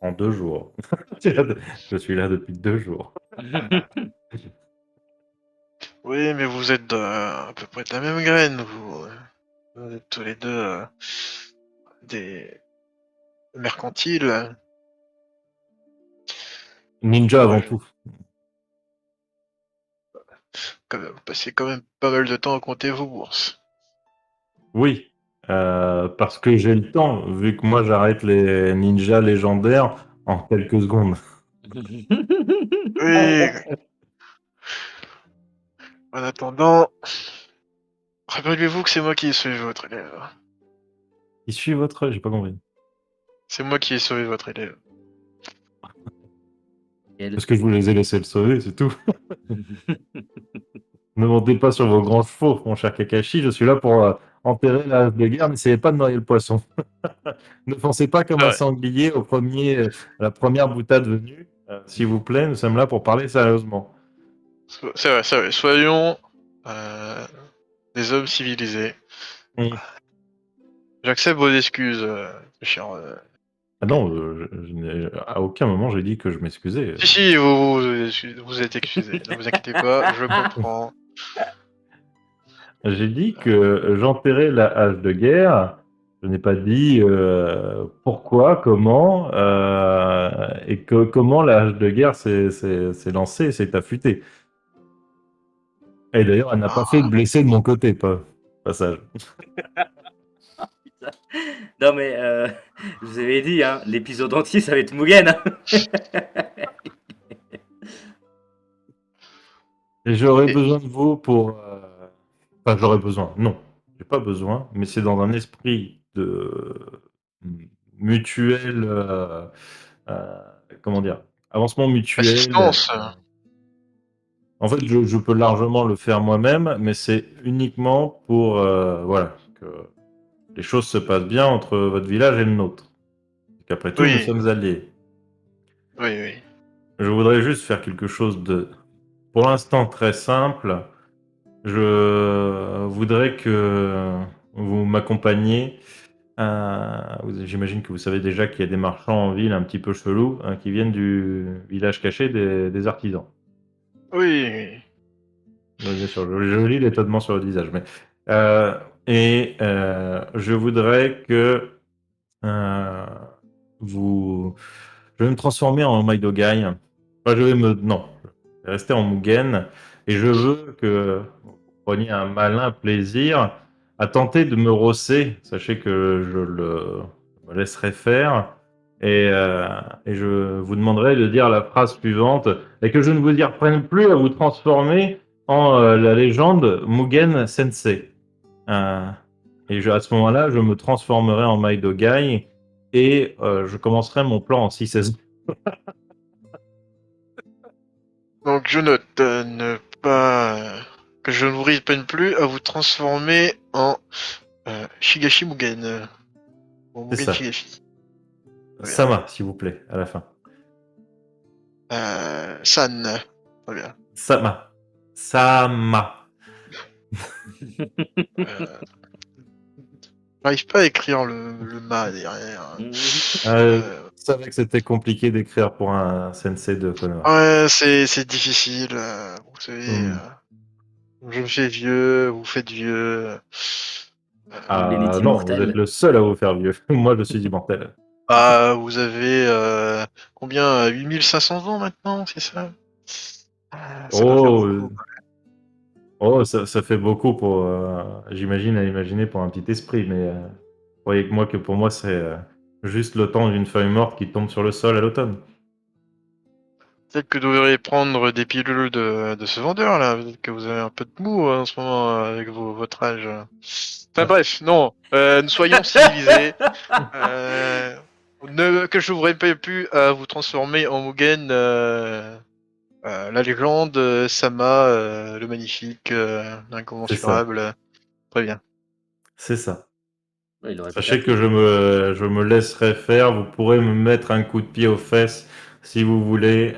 en 2 jours. Je suis là depuis 2 jours. Oui, mais vous êtes à peu près de la même graine, vous. Vous êtes tous les deux des mercantiles. Ninja Moi, avant tout. vous passez quand même pas mal de temps à compter vos bourses. Oui, parce que j'ai le temps, vu que moi j'arrête les ninjas légendaires en quelques secondes. Oui, en attendant, Rappelez-vous que c'est moi qui ai sauvé votre élève. Il suit votre... J'ai pas compris. C'est moi qui ai sauvé votre élève. Elle- Parce que je vous les ai laissés le sauver, c'est tout. Ne montez pas sur vos grands chevaux, mon cher Kakashi. Je suis là pour enterrer la hache de guerre. N'essayez pas de noyer le poisson. Ne foncez pas comme un Ouais. sanglier à la première boutade venue. S'il vous plaît, nous sommes là pour parler sérieusement. C'est vrai, c'est vrai. Soyons des hommes civilisés. Mm. J'accepte vos excuses, cher. Ah non, à aucun moment j'ai dit que je m'excusais. Si, vous êtes excusés. Ne vous inquiétez pas, je comprends. J'ai dit que j'enterrais la hache de guerre. Je n'ai pas dit pourquoi, comment, et comment la hache de guerre s'est lancée, s'est affûtée. Et d'ailleurs, elle n'a pas fait de blessé de mon côté, pas passage. Non mais je vous avais dit, hein, l'épisode entier ça va être Mugen. Hein. Et j'aurais Et- besoin de vous pour... Enfin, j'aurais besoin. Non, j'ai pas besoin, mais c'est dans un esprit de mutuel... euh, comment dire? Avancement mutuel. Assistance. En fait, je peux largement le faire moi-même, mais c'est uniquement pour voilà, que les choses se passent bien entre votre village et le nôtre. Qu'après tout, nous Oui, sommes alliés. oui, oui. Je voudrais juste faire quelque chose de, pour l'instant, très simple. Je voudrais que vous m'accompagniez. J'imagine que vous savez déjà qu'il y a des marchands en ville un petit peu chelous qui viennent du village caché des artisans. Oui. Oui, bien sûr, je lis l'étonnement sur le visage. Mais, je voudrais que vous... Je vais me transformer en Maidogai. Enfin, Non, je vais rester en Mugen. Et je veux que vous preniez un malin plaisir à tenter de me rosser. Sachez que me laisserai faire. Et je vous demanderai de dire la phrase suivante. Et que je ne vous y reprenne plus à vous transformer en la légende Mugen Sensei. Euh, à ce moment-là, je me transformerai en Maidogai et je commencerai mon plan en 6 saisons. Donc je note ne pas que je ne vous reprenne plus à vous transformer en Shigashi Mugen. Ou C'est Mugen ça. Shigashi. Très bien. Sama, s'il vous plaît, à la fin. San. Très bien. Sama. Sama. J'arrive pas à écrire le ma derrière. Je savais que c'était compliqué d'écrire pour un sensei de Konoha. Ouais, c'est difficile. Vous savez, Hmm. je me fais vieux, vous faites vieux. Il est Non, vous immortel. êtes le seul à vous faire vieux. Moi, je suis immortel. Vous avez combien 8500 ans maintenant, c'est ça ça doit faire beaucoup. Ça fait beaucoup pour, j'imagine, à imaginer pour un petit esprit, mais croyez que pour moi, c'est juste le temps d'une feuille morte qui tombe sur le sol à l'automne. Peut-être que vous devriez prendre des pilules de ce vendeur là. Peut-être que vous avez un peu de mou en ce moment avec votre âge. Enfin bref, non. Nous soyons civilisés. Que je vous répète plus à vous transformer en Mugen, la légende, Sama, le magnifique, l'incommensurable. Très bien. C'est ça. Ouais, il aurait pu Sachez faire que pire. je me laisserai faire. Vous pourrez me mettre un coup de pied aux fesses si vous voulez,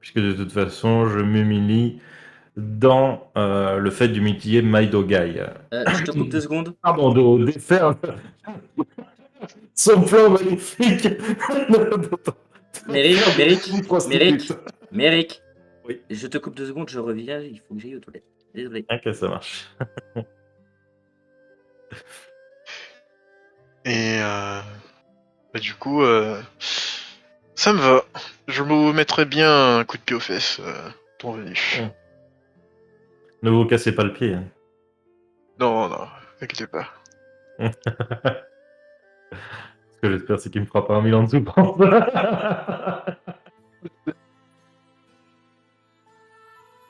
puisque de toute façon, je m'humilie dans le fait d'humilier Maidogai. Je te coupe 2 secondes. Pardon, de défaire son plan magnifique. Méric, Oui. je te coupe 2 secondes, je reviens, il faut que j'aille aux toilettes. Désolé. Ok, ça marche. Et du coup, ça me va. Je me mettrai bien un coup de pied aux fesses, ton venu. Ne vous cassez pas le pied. Hein. Non, non, t'inquiète pas. Ce que j'espère, c'est qu'il me fera pas un Milan de souffrance.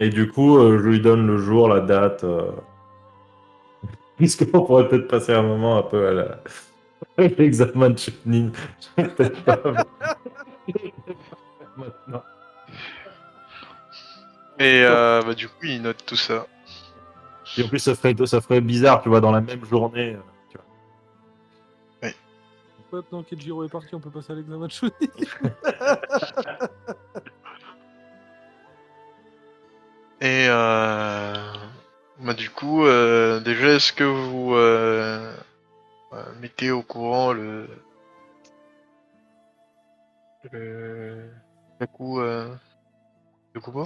Et du coup, je lui donne le jour, la date. Puisqu'on pourrait peut-être passer un moment un peu à l'examen de Chunin. Peut-être pas. Maintenant. Et du coup, il note tout ça. Et en plus, ça ferait bizarre, tu vois, dans la même journée. Tu vois. Maintenant qu'Ejiro est parti, on peut passer à l'examen de Chunin. Et du coup, déjà, est-ce que vous mettez au courant le coup de Kubo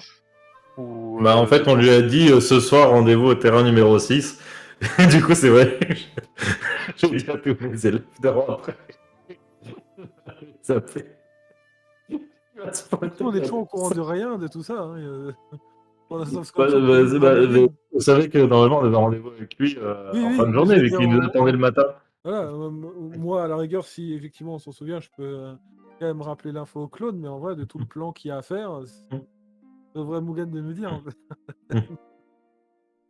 ou Bah, en fait, on Zoro? lui a dit ce soir, rendez-vous au terrain numéro 6. Du coup, c'est vrai. J'ai dit à tous mes élèves de rentrer. Ça fait. On est toujours au courant de rien, de tout ça. Hein. Pour l'instant, parce qu'on Bah, a toujours pas eu de vraie nouvelle. vous savez que normalement, on avait rendez-vous avec lui Oui, en oui, fin de mais journée, je veux vu dire, qu'il nous attendait le matin. Voilà, moi, à la rigueur, si effectivement on s'en souvient, je peux quand même rappeler l'info au clone, mais en vrai, de tout le plan qu'il y a à faire, Mm. c'est vrai Mugen de nous dire. En fait.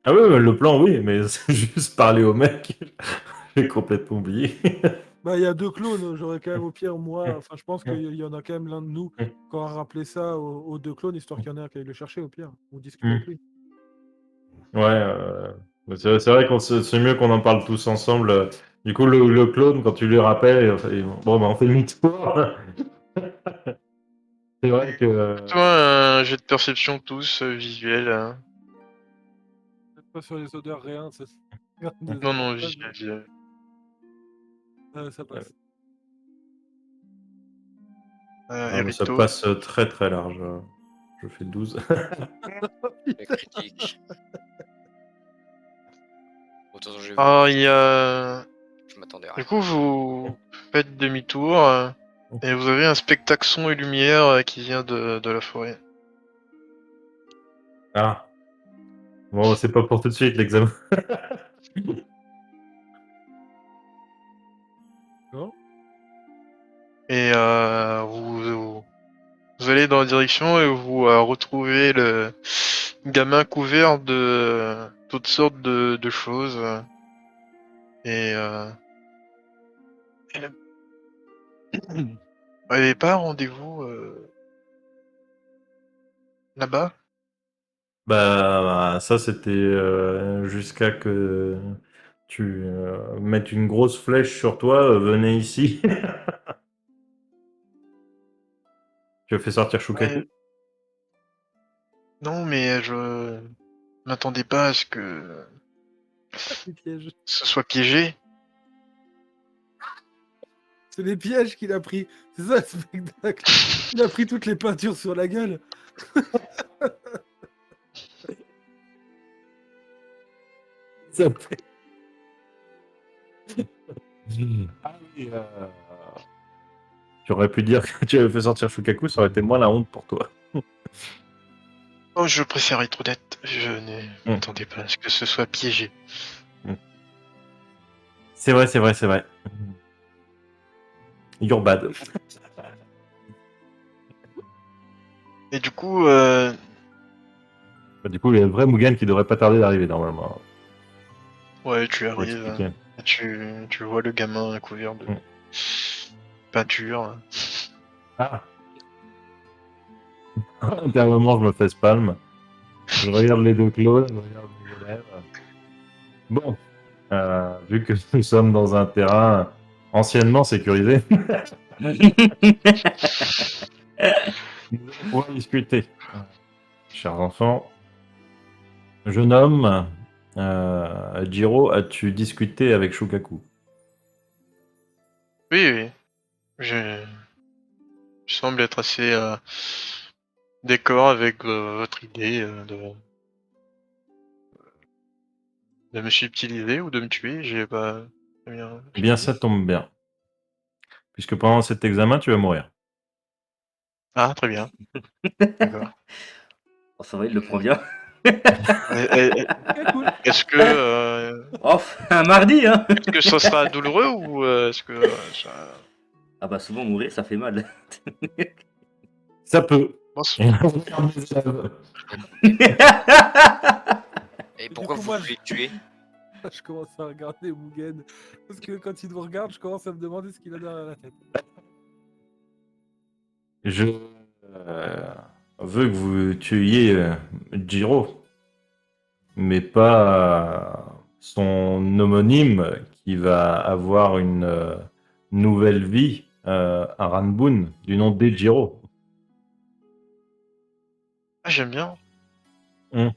Ah oui, le plan, oui, mais c'est juste parler au mec. J'ai complètement oublié. Bah, il y a 2 clones, j'aurais quand même au pire, moi, enfin, je pense qu'il y en a quand même l'un de nous qui aura rappelé ça aux 2 clones, histoire qu'il y en ait un qui aille le chercher au pire, ou discuter avec lui. Ouais, mais c'est vrai qu'on c'est mieux qu'on en parle tous ensemble. Du coup, le clone, quand tu lui rappelles, bon, bah, on fait demi-tour. C'est vrai que. Faites-moi un jet de perception tous, visuel. Hein. Peut-être pas sur les odeurs, rien, ça. Non, visuel. Ça passe. Mais ça Erito. passe très très large. Je fais 12. La critique. Autant je Il y a... je m'attendais à Du rien. coup, vous faites demi-tour et vous avez un spectacle son et lumière qui vient de la forêt. Ah. Bon, c'est pas pour tout de suite l'examen. Non. Et vous allez dans la direction et vous retrouvez le gamin couvert de toutes sortes de choses. Et vous n'avez pas rendez-vous là-bas? Bah, ça, c'était jusqu'à que tu mettes une grosse flèche sur toi. Venez ici. Tu as fait sortir Shukaku? Non, mais je m'attendais pas à ce que Les pièges. ce soit piégé. C'est les pièges qu'il a pris. C'est ça le spectacle. Il a pris toutes les peintures sur la gueule. Ça fait. Ah oui, tu aurais pu dire que tu avais fait sortir Shukaku, ça aurait été moins la honte pour toi. Oh, je préfère être honnête. Je ne m'attendais pas à ce que ce soit piégé. C'est vrai, c'est vrai, c'est vrai. You're bad. Et du coup, Du coup, il y a le vrai Mugen qui devrait pas tarder d'arriver normalement. ouais, tu Pour arrives. expliquer. Tu vois le gamin couvert de peinture. Ah. Intérieurement, je me fais spalm. Je regarde les 2 clones, je regarde mes élèves. Bon, vu que nous sommes dans un terrain anciennement sécurisé, nous allons pouvoir discuter. Chers enfants, jeune homme, Jiro, as-tu discuté avec Shukaku? Oui. Je semble être assez d'accord avec votre idée de me subtiliser ou de me tuer. J'ai pas très bien. Eh bien, ça tombe bien. Puisque pendant cet examen, tu vas mourir. Ah, très bien. D'accord. Oh, ça va, il le prend bien. Très cool. Est-ce que Oh, un mardi, hein. est-ce que ça sera douloureux ou est-ce que ça... Ah bah souvent mourir, ça fait mal. Ça peut. Bon, Et pourquoi coup, vous moi, voulez le tuer? Je commence à regarder Mugen. Parce que quand il nous regarde, je commence à me demander ce qu'il a derrière la tête. Je veux que vous tuiez Jiro, mais pas son homonyme qui va avoir une nouvelle vie à Ranboon du nom d'Ejiro. Ah, j'aime bien. Bon.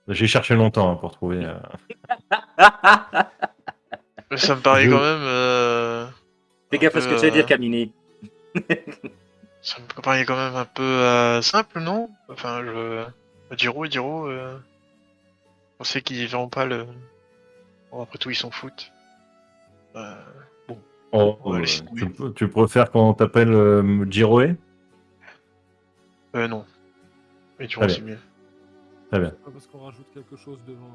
J'ai cherché longtemps pour trouver. Mais ça me paraît Je- quand même. Fais Un gaffe à ce que peu, tu vas dire, Kamini. Ça me paraît quand même un peu simple, non? Enfin, Jiro, on sait qu'ils verront pas le. Bon, après tout, ils s'en foutent. Bon, Oh, on va laisser tomber. tu préfères qu'on t'appelle Jiroe? Non. Mais Jiro, Très c'est bien. mieux. Très bien. C'est pas parce qu'on rajoute quelque chose devant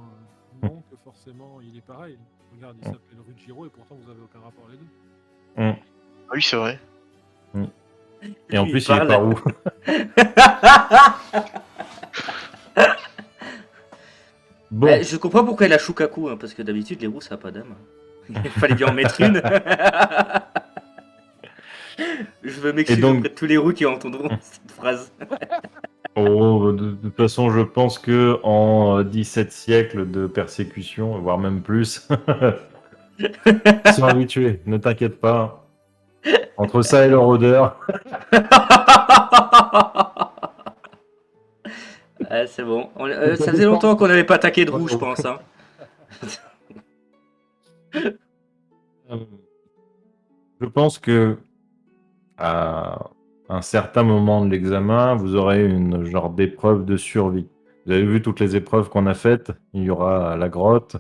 un nom que forcément il est pareil. Regarde, il s'appelle Rujiro et pourtant vous avez aucun rapport les deux. Ah oui, c'est vrai. Et en Lui, plus, il est parle. par où? Bon, Je comprends pourquoi il a Shukaku, hein, parce que d'habitude les roues ça a pas d'âme. Il fallait bien en mettre une. Je veux m'excuser donc- auprès de tous les roues qui entendront cette phrase. de toute façon, je pense que en 17 siècles de persécution, voire même plus, ils sont habitués. Ne t'inquiète pas. Entre ça et leur odeur. Ah, c'est bon. Ça faisait longtemps qu'on n'avait pas attaqué de roue, je pense. Hein. Je pense que à un certain moment de l'examen, vous aurez une genre d'épreuve de survie. Vous avez vu toutes les épreuves qu'on a faites. Il y aura la grotte,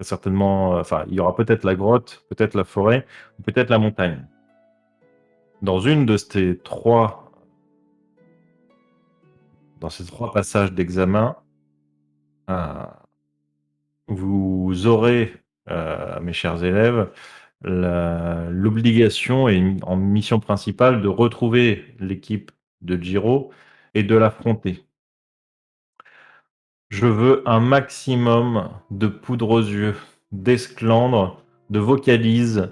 certainement, enfin, il y aura peut-être la grotte, peut-être la forêt, ou peut-être la montagne. Dans ces trois passages d'examen, vous aurez, mes chers élèves, l'obligation et en mission principale de retrouver l'équipe de Giro et de l'affronter. Je veux un maximum de poudre aux yeux, d'esclandre, de vocalises.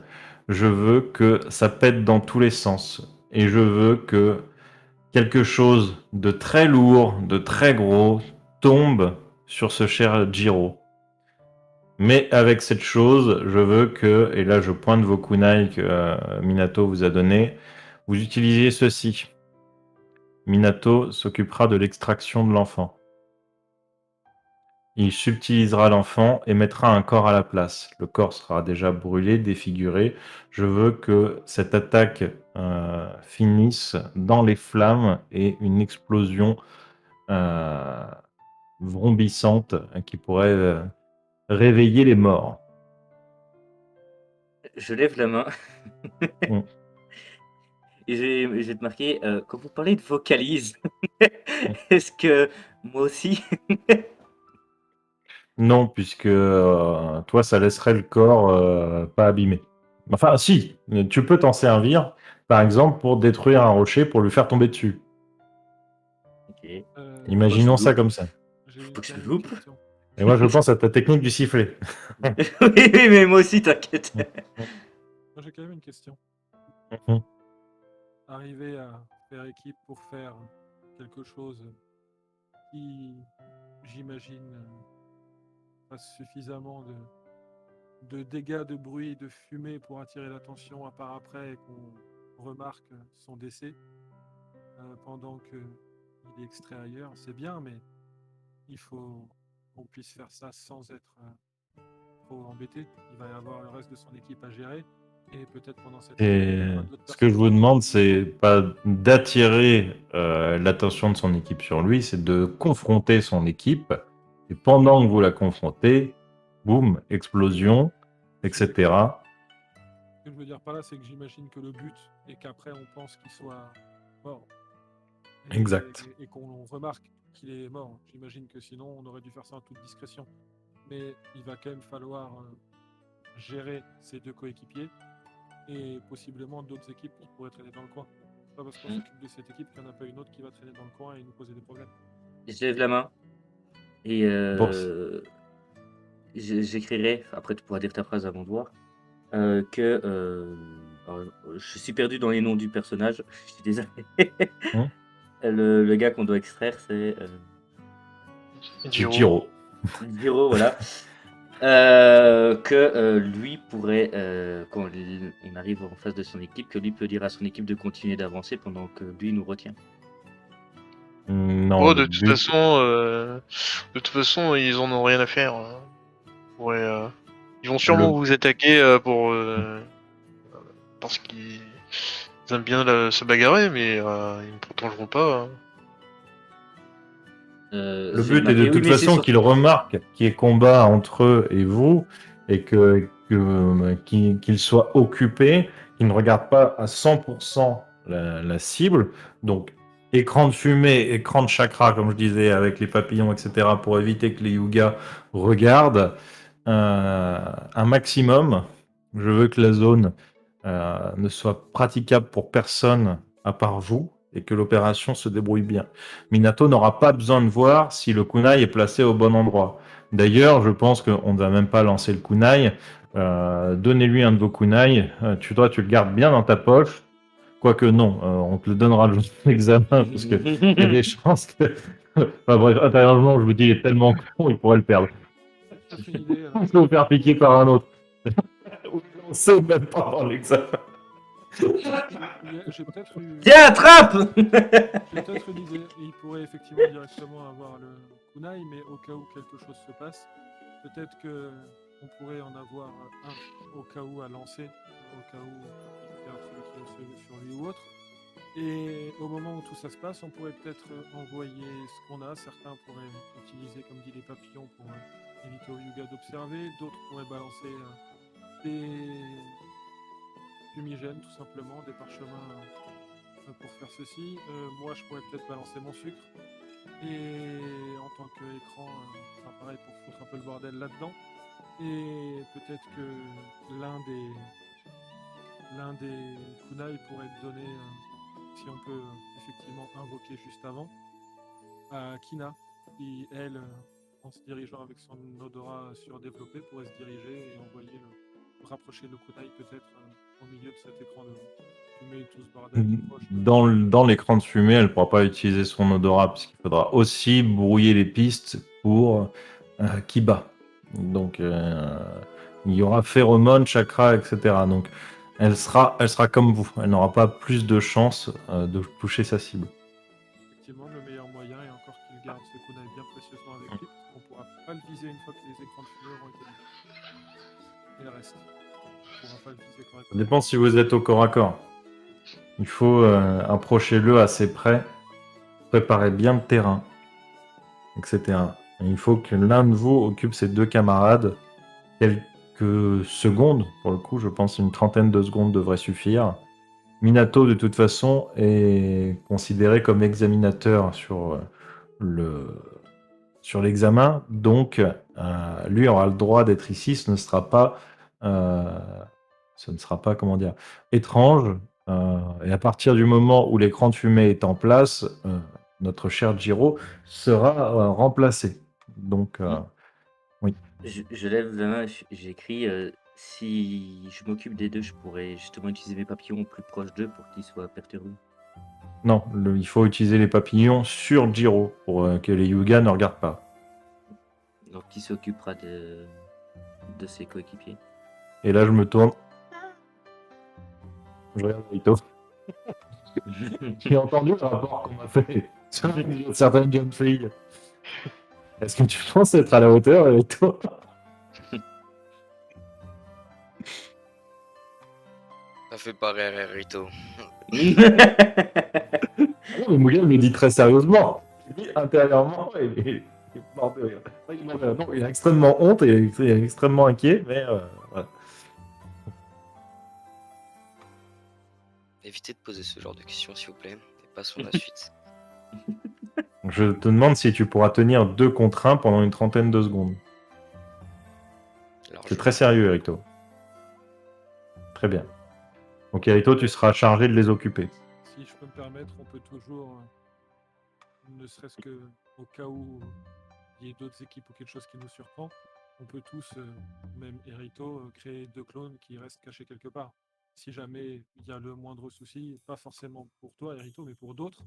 Je veux que ça pète dans tous les sens. Et je veux que quelque chose de très lourd, de très gros, tombe sur ce cher Giro. Mais avec cette chose, je veux que, et là je pointe vos kunai que Minato vous a donné, vous utilisiez ceci. Minato s'occupera de l'extraction de l'enfant. Il subtilisera l'enfant et mettra un corps à la place. Le corps sera déjà brûlé, défiguré. Je veux que cette attaque finisse dans les flammes et une explosion vrombissante qui pourrait réveiller les morts. Je lève la main. Mm. Et je vais te marquer, quand vous parlez de vocalise, est-ce que moi aussi Non, puisque toi, ça laisserait le corps pas abîmé. Enfin, si, tu peux t'en servir, par exemple, pour détruire un rocher, pour lui faire tomber dessus. Ok. Imaginons je ça loupe. comme ça. J'ai Faut que je quand même loupe. une question. Et moi, je pense à ta technique du sifflet. Oui, mais moi aussi, t'inquiète. Moi j'ai quand même une question. Mhm. Arriver à faire équipe pour faire quelque chose qui, j'imagine, fasse suffisamment de dégâts, de bruit, de fumée pour attirer l'attention, à part après et qu'on remarque son décès pendant qu'il est extrait ailleurs, c'est bien, mais il faut qu'on puisse faire ça sans être trop embêté. Il va y avoir le reste de son équipe à gérer et peut-être pendant cette Et il y aura d'autres ce que je vous personnes. demande, c'est pas d'attirer l'attention de son équipe sur lui, c'est de confronter son équipe. Et pendant que vous la confrontez, boum, explosion, etc. Ce que je veux dire par là, c'est que j'imagine que le but est qu'après on pense qu'il soit mort. Exact. Et qu'on remarque qu'il est mort. J'imagine que sinon on aurait dû faire ça en toute discrétion. Mais il va quand même falloir gérer ses deux coéquipiers et possiblement d'autres équipes qui pourraient traîner dans le coin. C'est pas parce qu'on s'occupe de cette équipe qu'il n'y en a pas une autre qui va traîner dans le coin et nous poser des problèmes. Je lève la main. Et Bon, j'écrirai, après tu pourras dire ta phrase avant de voir, alors, je suis perdu dans les noms du personnage, je suis désolé. Hmm. Le gars qu'on doit extraire, c'est C'est Giro. Giro. Giro, voilà. Lui pourrait, quand on arrive en face de son équipe, que lui peut dire à son équipe de continuer d'avancer pendant que lui nous retient. Non, Oh, le but. de toute façon, ils en ont rien à faire. Ouais, ils vont sûrement vous attaquer parce qu'ils aiment bien se bagarrer, mais ils ne protégeront pas. Le J'ai but est de remarqué, oui, toute mais c'est façon sur... qu'ils remarquent qu'il y ait combat entre eux et vous, et qu'ils soient occupés, qu'ils ne regardent pas à 100% la cible. Donc, écran de fumée, écran de chakra, comme je disais, avec les papillons, etc., pour éviter que les yugas regardent un maximum. Je veux que la zone ne soit praticable pour personne à part vous, et que l'opération se débrouille bien. Minato n'aura pas besoin de voir si le kunai est placé au bon endroit. D'ailleurs, je pense qu'on ne va même pas lancer le kunai. Donnez-lui un de vos kunai. Tu le gardes bien dans ta poche. Quoique non, on te le donnera le jour de l'examen parce qu'il y a des chances que. Enfin bref, intérieurement, je vous dis, il est tellement con, il pourrait le perdre. Peut-être une idée. On peut vous faire piquer par un autre. On sait même pas dans l'examen. J'ai peut-être eu. Tiens, attrape! J'ai peut-être une idée. Il pourrait effectivement directement avoir le kunai, mais au cas où quelque chose se passe, peut-être que on pourrait en avoir un au cas où à lancer, au cas où il perd celui qui est sur lui ou autre. Et au moment où tout ça se passe, on pourrait peut-être envoyer ce qu'on a. Certains pourraient utiliser, comme dit, les papillons pour éviter aux yugas d'observer. D'autres pourraient balancer des fumigènes, tout simplement, des parchemins pour faire ceci. Moi, je pourrais peut-être balancer mon sucre. Et en tant qu'écran, enfin pareil, pour foutre un peu le bordel là-dedans. Et peut-être que l'un des kunai pourrait être donné, si on peut effectivement invoquer juste avant, à Kina, qui elle, en se dirigeant avec son odorat surdéveloppé, pourrait se diriger et envoyer rapprocher le kunai peut-être au milieu de cet écran de fumée et tout ce bordel. Dans l'écran de fumée, elle ne pourra pas utiliser son odorat, puisqu'il faudra aussi brouiller les pistes pour Kiba. Donc, il y aura phéromone, chakra, etc. Donc, elle sera comme vous. Elle n'aura pas plus de chances de toucher sa cible. Effectivement, le meilleur moyen est encore qu'il garde ce kunai bien précieusement avec lui, parce qu'on ne pourra pas le viser une fois que les écrans de fumée auront été mis. Et le reste, on ne pourra pas le viser Ça correctement. dépend si vous êtes au corps à corps. Il faut approcher-le assez près, préparer bien le terrain, etc. Et il faut que l'un de vous occupe ses deux camarades. Quelques secondes, pour le coup, je pense une trentaine de secondes devrait suffire. Minato, de toute façon, est considéré comme examinateur sur l'examen, donc lui aura le droit d'être ici. Ce ne sera pas, comment dire, étrange. Et à partir du moment où l'écran de fumée est en place, notre cher Jiro sera remplacé. Donc, oui. Je lève la main, j'écris si je m'occupe des deux, je pourrais justement utiliser mes papillons plus proches d'eux pour qu'ils soient perturbés. Non, il faut utiliser les papillons sur Jiro pour que les Yuga ne regardent pas. Donc qui s'occupera de ses coéquipiers? Et là, je me tourne. Je regarde Rito. J'ai entendu le rapport qu'on m'a fait sur certaines jeunes filles. Est-ce que tu penses être à la hauteur avec toi? Ça fait pas rire, Rito. Ah non, mais Mugen le dit très sérieusement. Il dit intérieurement, il est mort de rire. Non, il a extrêmement honte et il est extrêmement inquiet, mais voilà. Évitez de poser ce genre de questions, s'il vous plaît. Et passons à la suite. Je te demande si tu pourras tenir 2 contre 1 pendant une trentaine de secondes. Alors, C'est très sérieux, Erito. Très bien. Donc, Erito, tu seras chargé de les occuper. Si je peux me permettre, on peut toujours, ne serait-ce que au cas où il y ait d'autres équipes ou quelque chose qui nous surprend, on peut tous, même Erito, créer 2 clones qui restent cachés quelque part. Si jamais il y a le moindre souci, pas forcément pour toi, Erito, mais pour d'autres,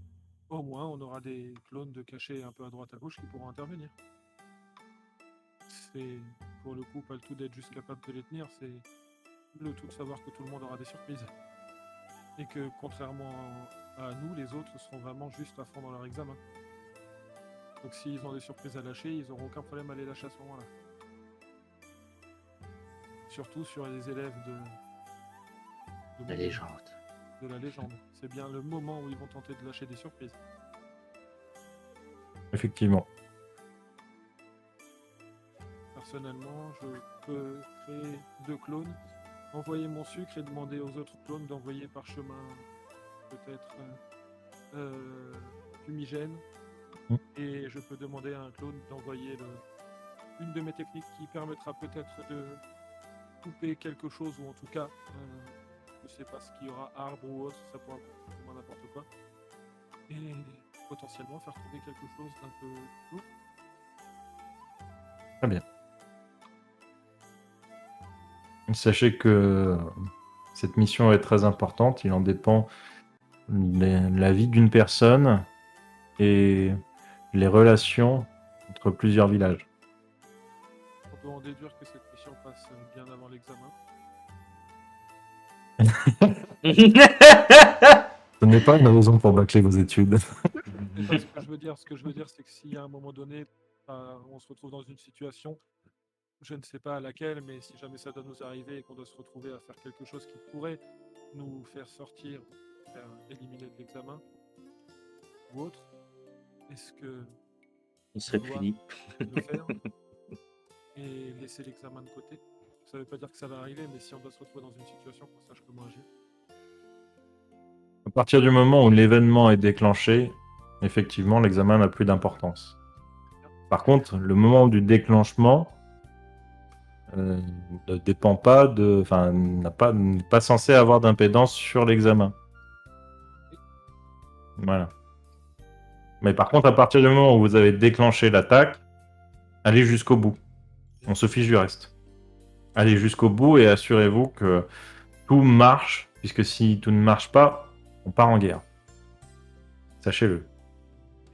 au moins on aura des clones de cachés un peu à droite à gauche qui pourront intervenir. C'est pour le coup pas le tout d'être juste capable de les tenir, c'est le tout de savoir que tout le monde aura des surprises. Et que contrairement à nous, les autres seront vraiment juste à fond dans leur examen. Donc s'ils ont des surprises à lâcher, ils n'auront aucun problème à les lâcher à ce moment-là. Surtout sur les élèves de La mon- légende. de la légende. C'est bien le moment où ils vont tenter de lâcher des surprises. Effectivement. Personnellement, je peux créer 2 clones, envoyer mon sucre et demander aux autres clones d'envoyer par chemin peut-être fumigène. Mm. Et je peux demander à un clone d'envoyer une de mes techniques qui permettra peut-être de couper quelque chose, ou en tout cas, je sais pas ce qu'il y aura, arbre ou autre, ça pourra être vraiment n'importe quoi. Et potentiellement faire trouver quelque chose d'un peu lourd. Très bien. Sachez que cette mission est très importante. Il en dépend la vie d'une personne et les relations entre plusieurs villages. On doit en déduire que cette mission passe bien avant l'examen. Ce n'est pas une raison pour bâcler vos études. C'est pas ce que je veux dire. Ce que je veux dire, c'est que si à un moment donné, on se retrouve dans une situation, je ne sais pas à laquelle, mais si jamais ça doit nous arriver et qu'on doit se retrouver à faire quelque chose qui pourrait nous faire sortir, faire éliminer de l'examen ou autre, est-ce que On serait doit puni. le faire et laisser l'examen de côté? Ça veut pas dire que ça va arriver, mais si on doit se retrouver dans une situation, qu'on sache comment agir. À partir du moment où l'événement est déclenché, effectivement, l'examen n'a plus d'importance. Par contre, le moment du déclenchement ne dépend pas de, enfin, n'est pas censé avoir d'impédance sur l'examen. Voilà. Mais par contre, à partir du moment où vous avez déclenché l'attaque, allez jusqu'au bout. On se fiche du reste. Allez jusqu'au bout et assurez-vous que tout marche, puisque si tout ne marche pas, on part en guerre. Sachez-le.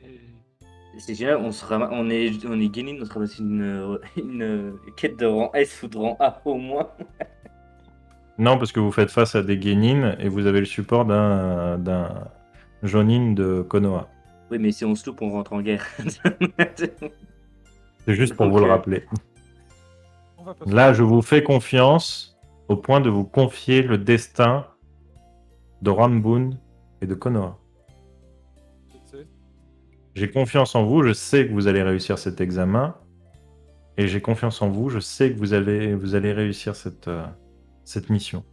Et C'est génial, on est Genin, on se ramasse une quête de rang S ou de rang A au moins. Non, parce que vous faites face à des Genin et vous avez le support d'un Jonin de Konoha. Oui, mais si on se loupe, on rentre en guerre. C'est juste pour vous le Ok. rappeler. on va pas Là, je vous fais confiance au point de vous confier le destin de Ranbun et de Konoha. se sais. J'ai confiance en vous, je sais que vous allez réussir cet examen. Et j'ai confiance en vous, je sais que vous allez réussir cette mission.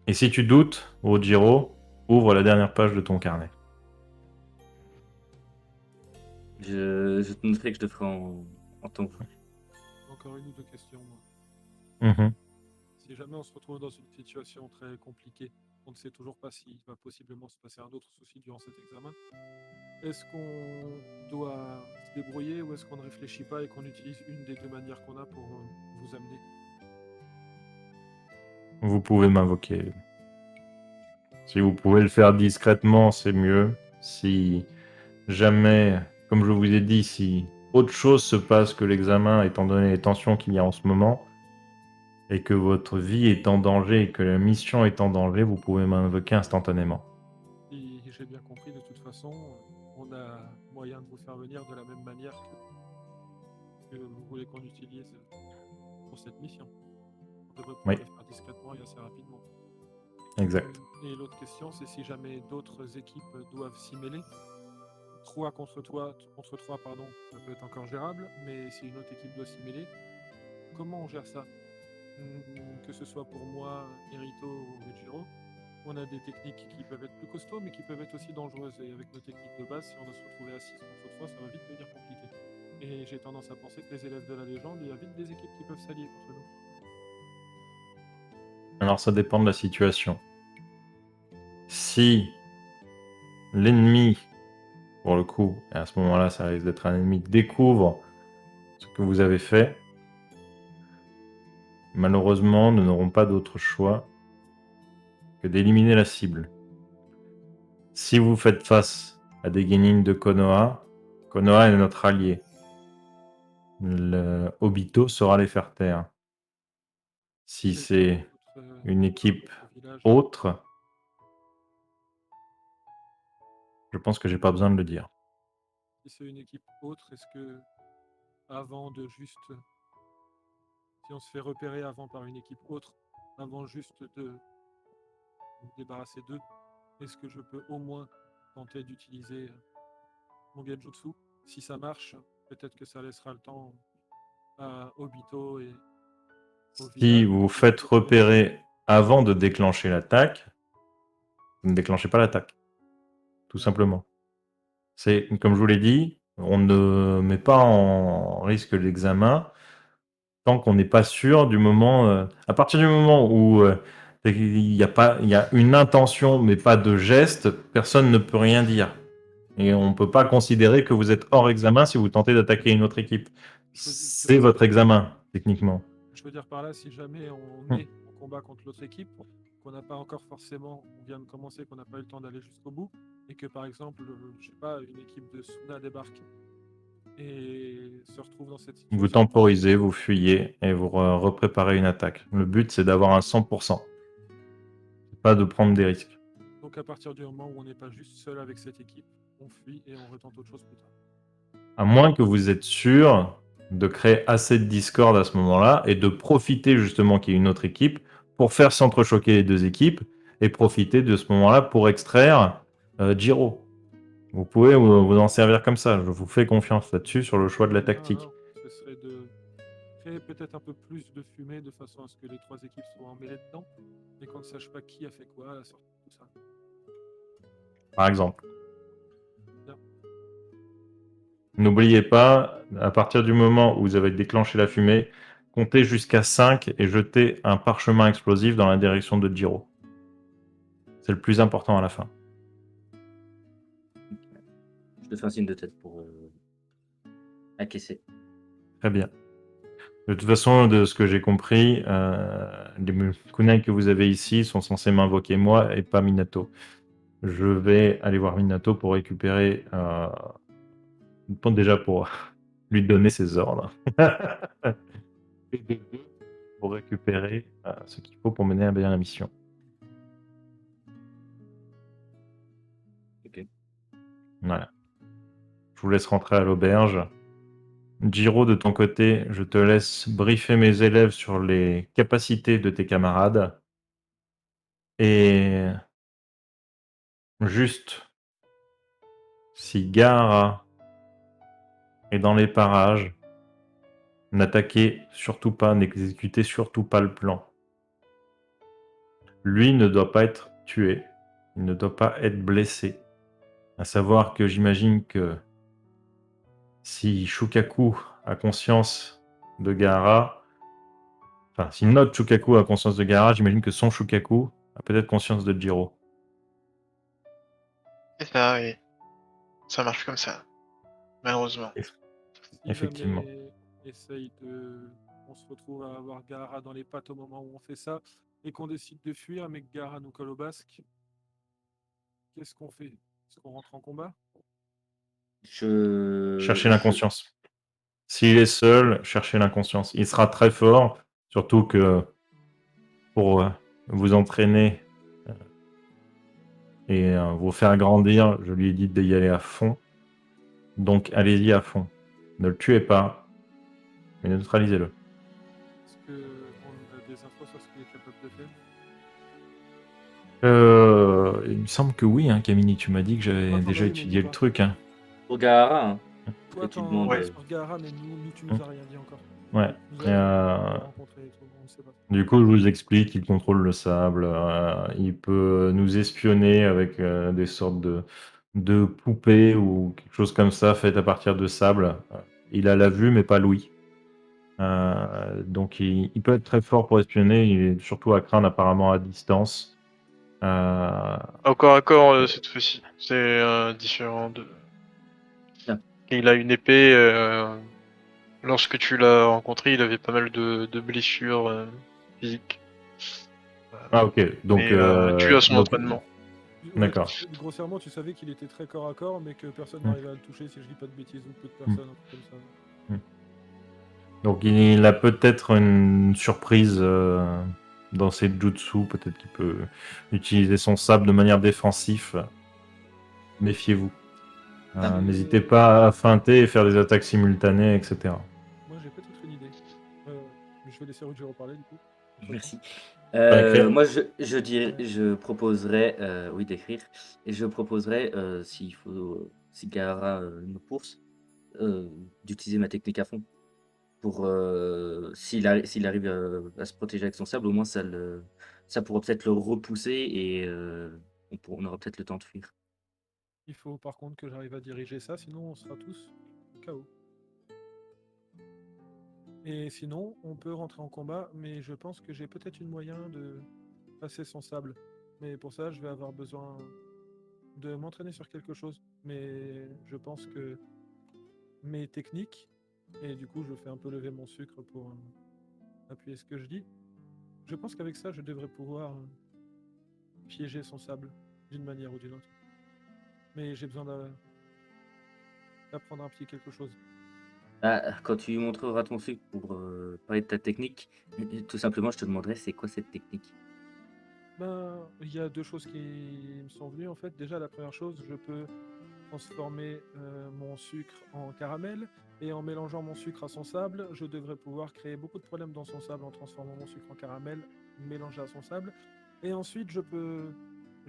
Et si tu doutes, Ojiro, ouvre la dernière page de ton carnet. Je te noterai que je te ferai en ton. Encore une ou deux questions, moi. Mhm. Si jamais on se retrouve dans une situation très compliquée, on ne sait toujours pas s'il va possiblement se passer un autre souci durant cet examen. Est-ce qu'on doit se débrouiller ou est-ce qu'on ne réfléchit pas et qu'on utilise une des 2 manières qu'on a pour vous amener? Vous pouvez m'invoquer. Si vous pouvez le faire discrètement, c'est mieux. Si jamais, comme je vous ai dit, si autre chose se passe que l'examen, étant donné les tensions qu'il y a en ce moment, et que votre vie est en danger et que la mission est en danger, vous pouvez m'invoquer instantanément. Si j'ai bien compris, de toute façon, on a moyen de vous faire venir de la même manière que vous voulez qu'on utilise pour cette mission. On devrait pouvoir Oui. le faire discrètement et assez rapidement. Exact. Et l'autre question, c'est si jamais d'autres équipes doivent s'y mêler. 3 contre 3, pardon, ça peut être encore gérable, mais si une autre équipe doit s'y mêler, comment on gère ça? Que ce soit pour moi, Erito ou Ujiro, on a des techniques qui peuvent être plus costauds, mais qui peuvent être aussi dangereuses. Et avec nos techniques de base, si on doit se retrouver à 6 contre 3, ça va vite devenir compliqué. Et j'ai tendance à penser que les élèves de la légende, il y a vite des équipes qui peuvent s'allier contre nous. Alors ça dépend de la situation. Si l'ennemi, pour le coup, et à ce moment-là ça risque d'être un ennemi, découvre ce que vous avez fait, malheureusement, nous n'aurons pas d'autre choix que d'éliminer la cible. Si vous faites face à des Genin de Konoha, Konoha est notre allié. Le Obito saura les faire taire. Si c'est une équipe autre, je pense que j'ai pas besoin de le dire. Si c'est une équipe autre, est-ce que avant de juste... Si on se fait repérer avant par une équipe autre, avant juste de me débarrasser d'eux, est-ce que je peux au moins tenter d'utiliser mon Genjutsu? Si ça marche, peut-être que ça laissera le temps à Obito et au Si village vous vous de faites se connaître. repérer avant de déclencher l'attaque, vous ne déclenchez pas l'attaque. Tout simplement. C'est, comme je vous l'ai dit, on ne met pas en risque l'examen tant qu'on n'est pas sûr du moment. À partir du moment où il y a une intention mais pas de geste, personne ne peut rien dire. Et on ne peut pas considérer que vous êtes hors examen si vous tentez d'attaquer une autre équipe. C'est votre examen, techniquement. Je veux dire par là, si jamais on Hmm. est en combat contre l'autre équipe, qu'on n'a pas encore forcément, on vient de commencer, qu'on n'a pas eu le temps d'aller jusqu'au bout, et que par exemple, je sais pas, une équipe de Suna débarque et se retrouve dans cette situation. Vous temporisez, vous fuyez et vous repréparez une attaque. Le but, c'est d'avoir un 100%. Pas de prendre des risques. Donc à partir du moment où on n'est pas juste seul avec cette équipe, on fuit et on retente autre chose plus tard. À moins que vous êtes sûr de créer assez de discorde à ce moment-là et de profiter justement qu'il y ait une autre équipe pour faire s'entrechoquer les deux équipes et profiter de ce moment-là pour extraire Jiro. Vous pouvez vous en servir comme ça. Je vous fais confiance là-dessus sur le choix de la tactique. Non, ce serait de créer peut-être un peu plus de fumée de façon à ce que les trois équipes soient emmêlées dedans et qu'on ne sache pas qui a fait quoi à la sortie de tout ça. Par exemple. Bien. N'oubliez pas, à partir du moment où vous avez déclenché la fumée, comptez jusqu'à 5 et jetez un parchemin explosif dans la direction de Jiro. C'est le plus important à la fin. Je te fais un signe de tête pour acquiescer. Très bien. De toute façon, de ce que j'ai compris, les kunai que vous avez ici sont censés m'invoquer moi et pas Minato. Je vais aller voir Minato pour récupérer... déjà pour lui donner ses ordres. Et de deux, pour récupérer ce qu'il faut pour mener à bien la mission. Ok. Voilà. Je vous laisse rentrer à l'auberge. Jiro, de ton côté, je te laisse briefer mes élèves sur les capacités de tes camarades. Et juste, si Gaara est dans les parages, n'attaquez surtout pas, n'exécutez surtout pas le plan. Lui ne doit pas être tué, il ne doit pas être blessé. À savoir que j'imagine que si Shukaku a conscience de Gaara, enfin, si notre Shukaku a conscience de Gaara, j'imagine que son Shukaku a peut-être conscience de Jiro. C'est ça, oui. Ça marche comme ça. Malheureusement. Si Effectivement. jamais on se retrouve à avoir Gaara dans les pattes au moment où on fait ça et qu'on décide de fuir, mais que Gaara nous colle au basque, qu'est-ce qu'on fait? Est-ce qu'on rentre en combat? Cherchez l'inconscience. S'il est seul, cherchez l'inconscience. Il sera très fort, surtout que pour vous entraîner et vous faire grandir, je lui ai dit d'y aller à fond. Donc allez-y à fond. Ne le tuez pas, mais neutralisez-le. Est-ce qu'on a des infos sur ce qu'il est capable de faire? Il me semble que oui, hein, Camini, tu m'as dit que j'avais Ah, déjà oui, étudié mais le pas. truc. Hein. Pour Gaara, hein. Toi, tu t'en demandes, as sur Gaara, mais nous, tu nous as rien dit encore. Ouais. Nous avons rencontré et tout, on ne sait pas. Du coup, je vous explique, il contrôle le sable, il peut nous espionner avec des sortes de poupées ou quelque chose comme ça faites à partir de sable. Il a la vue, mais pas l'ouïe. Donc il peut être très fort pour espionner, il est surtout à craindre apparemment à distance. Encore à corps cette fois-ci. C'est différent de. Ah. Il a une épée. lorsque tu l'as rencontré, il avait pas mal de blessures physiques. Ah, ok. Donc, Mais dû à son donc, entraînement. Ouais, d'accord. grossièrement, tu savais qu'il était très corps à corps, mais que personne Mm. n'arrivait à le toucher, si je dis pas de bêtises, ou peu de personnes, un truc comme ça. Donc, il a peut-être une surprise dans ses jutsu. Peut-être qu'il peut utiliser son sable de manière défensive. Méfiez-vous. N'hésitez pas à feinter et faire des attaques simultanées, etc. Moi, j'ai peut-être une idée. Mais je vais laisser Ruggiero parler, du coup. Merci. écrire. Moi, je proposerais, oui, d'écrire, et je proposerais, s'il faut, si Gaara me course, d'utiliser ma technique à fond. Pour, s'il arrive à se protéger avec son sable, au moins ça pourra peut-être le repousser et on aura peut-être le temps de fuir. Il faut par contre que j'arrive à diriger ça, sinon on sera tous KO. Et sinon, on peut rentrer en combat, mais je pense que j'ai peut-être une moyen de passer son sable. Mais pour ça, je vais avoir besoin de m'entraîner sur quelque chose. Mais je pense que mes techniques, et du coup je fais un peu lever mon sucre pour appuyer ce que je dis, je pense qu'avec ça, je devrais pouvoir piéger son sable d'une manière ou d'une autre. Mais j'ai besoin d'apprendre un petit quelque chose. Ah, quand tu montreras ton truc pour parler de ta technique, tout simplement, je te demanderai c'est quoi cette technique? Ben, il y a deux choses qui me sont venues en fait. Déjà, la première chose, je peux transformer mon sucre en caramel et en mélangeant mon sucre à son sable, je devrais pouvoir créer beaucoup de problèmes dans son sable en transformant mon sucre en caramel mélangé à son sable. Et ensuite,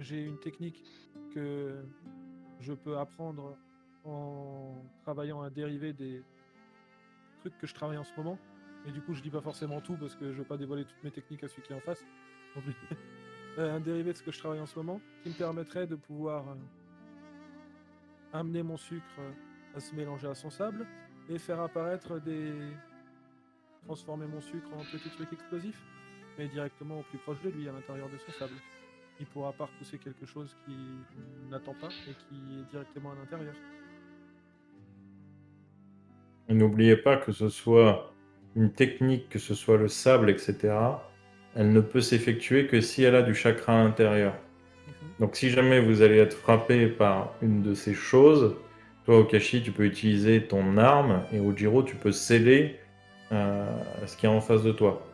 j'ai une technique que je peux apprendre en travaillant un dérivé des trucs que je travaille en ce moment. Et du coup, je dis pas forcément tout parce que je veux pas dévoiler toutes mes techniques à celui qui est en face. Donc, un dérivé de ce que je travaille en ce moment qui me permettrait de pouvoir amener mon sucre à se mélanger à son sable et faire apparaître transformer mon sucre en petits trucs explosifs, mais directement au plus proche de lui, à l'intérieur de son sable. Il pourra pas repousser quelque chose qui n'attend pas et qui est directement à l'intérieur. Et n'oubliez pas que ce soit une technique, que ce soit le sable, etc., elle ne peut s'effectuer que si elle a du chakra à l'intérieur. Donc si jamais vous allez être frappé par une de ces choses, toi Okashi, tu peux utiliser ton arme et Ojiro, tu peux sceller ce qu'il y a en face de toi.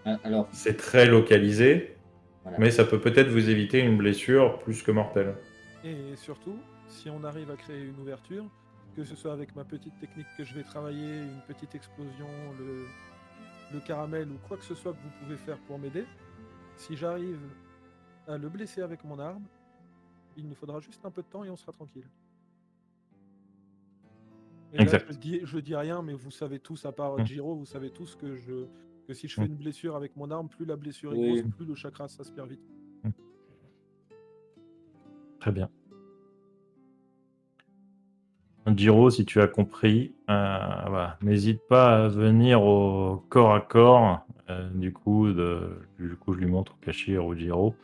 Ah, alors, C'est très localisé, voilà. mais ça peut peut-être vous éviter une blessure plus que mortelle. Et surtout, si on arrive à créer une ouverture, que ce soit avec ma petite technique que je vais travailler, une petite explosion, le caramel ou quoi que ce soit que vous pouvez faire pour m'aider, si j'arrive à le blesser avec mon arme, il nous faudra juste un peu de temps et on sera tranquille. Et là, Exact. je dis rien, mais vous savez tous, à part Mm. Jiro, vous savez tous que si je fais une blessure avec mon arme, plus la blessure est Oui. grosse, plus le chakra s'aspire vite. Très bien. Jiro, si tu as compris, voilà. N'hésite pas à venir au corps à corps. Du coup, je lui montre Okashi et Rojiro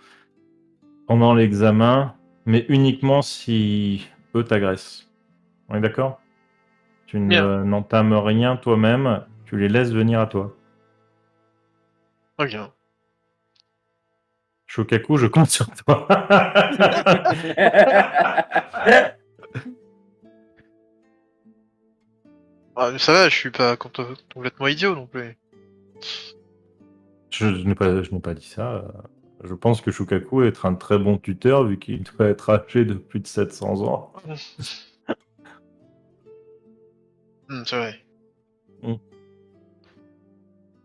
pendant l'examen, mais uniquement si eux t'agressent. On est d'accord? Tu Bien. n'entames rien toi-même, tu les laisses venir à toi. Ok. Shokaku, je compte sur toi. Ah, ça va, je suis pas complètement idiot non plus. Je n'ai pas dit ça. Je pense que Shukaku est un très bon tuteur vu qu'il doit être âgé de plus de 700 ans. C'est vrai. Mm.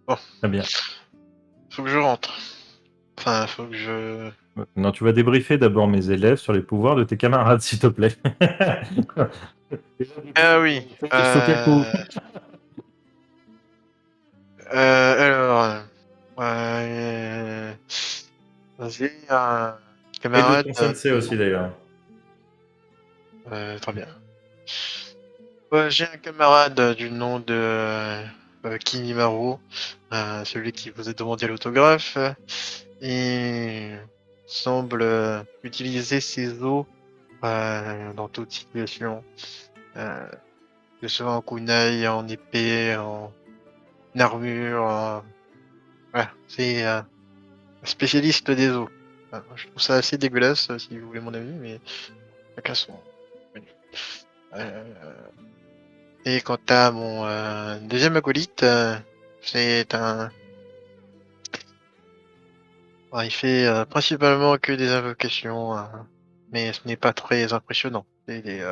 Bon. Très bien. Faut que je rentre. Enfin, faut que je... Non, tu vas débriefer d'abord mes élèves sur les pouvoirs de tes camarades, s'il te plaît. Ah oui. Shokaku. Alors... Vas-y, un Et de camarade... ton sensei aussi, d'ailleurs. très bien. J'ai un camarade du nom de Kimimaru, celui qui vous a demandé l'autographe. Il semble utiliser ses os dans toute situation. Que ce soit en kunai, en épée, en armure. Voilà, c'est un spécialiste des eaux. Enfin, je trouve ça assez dégueulasse, si vous voulez mon avis, mais chacun son. Euh, Et quant à mon deuxième acolyte, c'est un. Bon, il fait principalement que des invocations, mais ce n'est pas très impressionnant. C'est des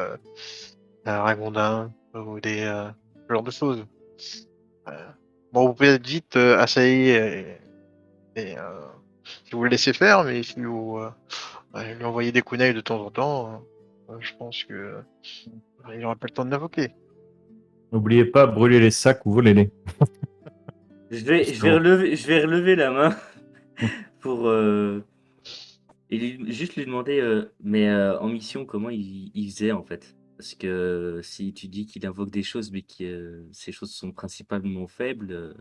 ragondins ou des ce genre de choses. Euh, bon, vous pouvez être vite assailli si vous le laissez faire, mais si vous lui envoyez des kunai de temps en temps, je pense que il n'aura pas le temps de l'invoquer. N'oubliez pas, brûler les sacs ou volez-les. Je vais relever la main pour juste lui demander, mais en mission, comment il faisait en fait? Parce que si tu dis qu'il invoque des choses, mais que ces choses sont principalement faibles,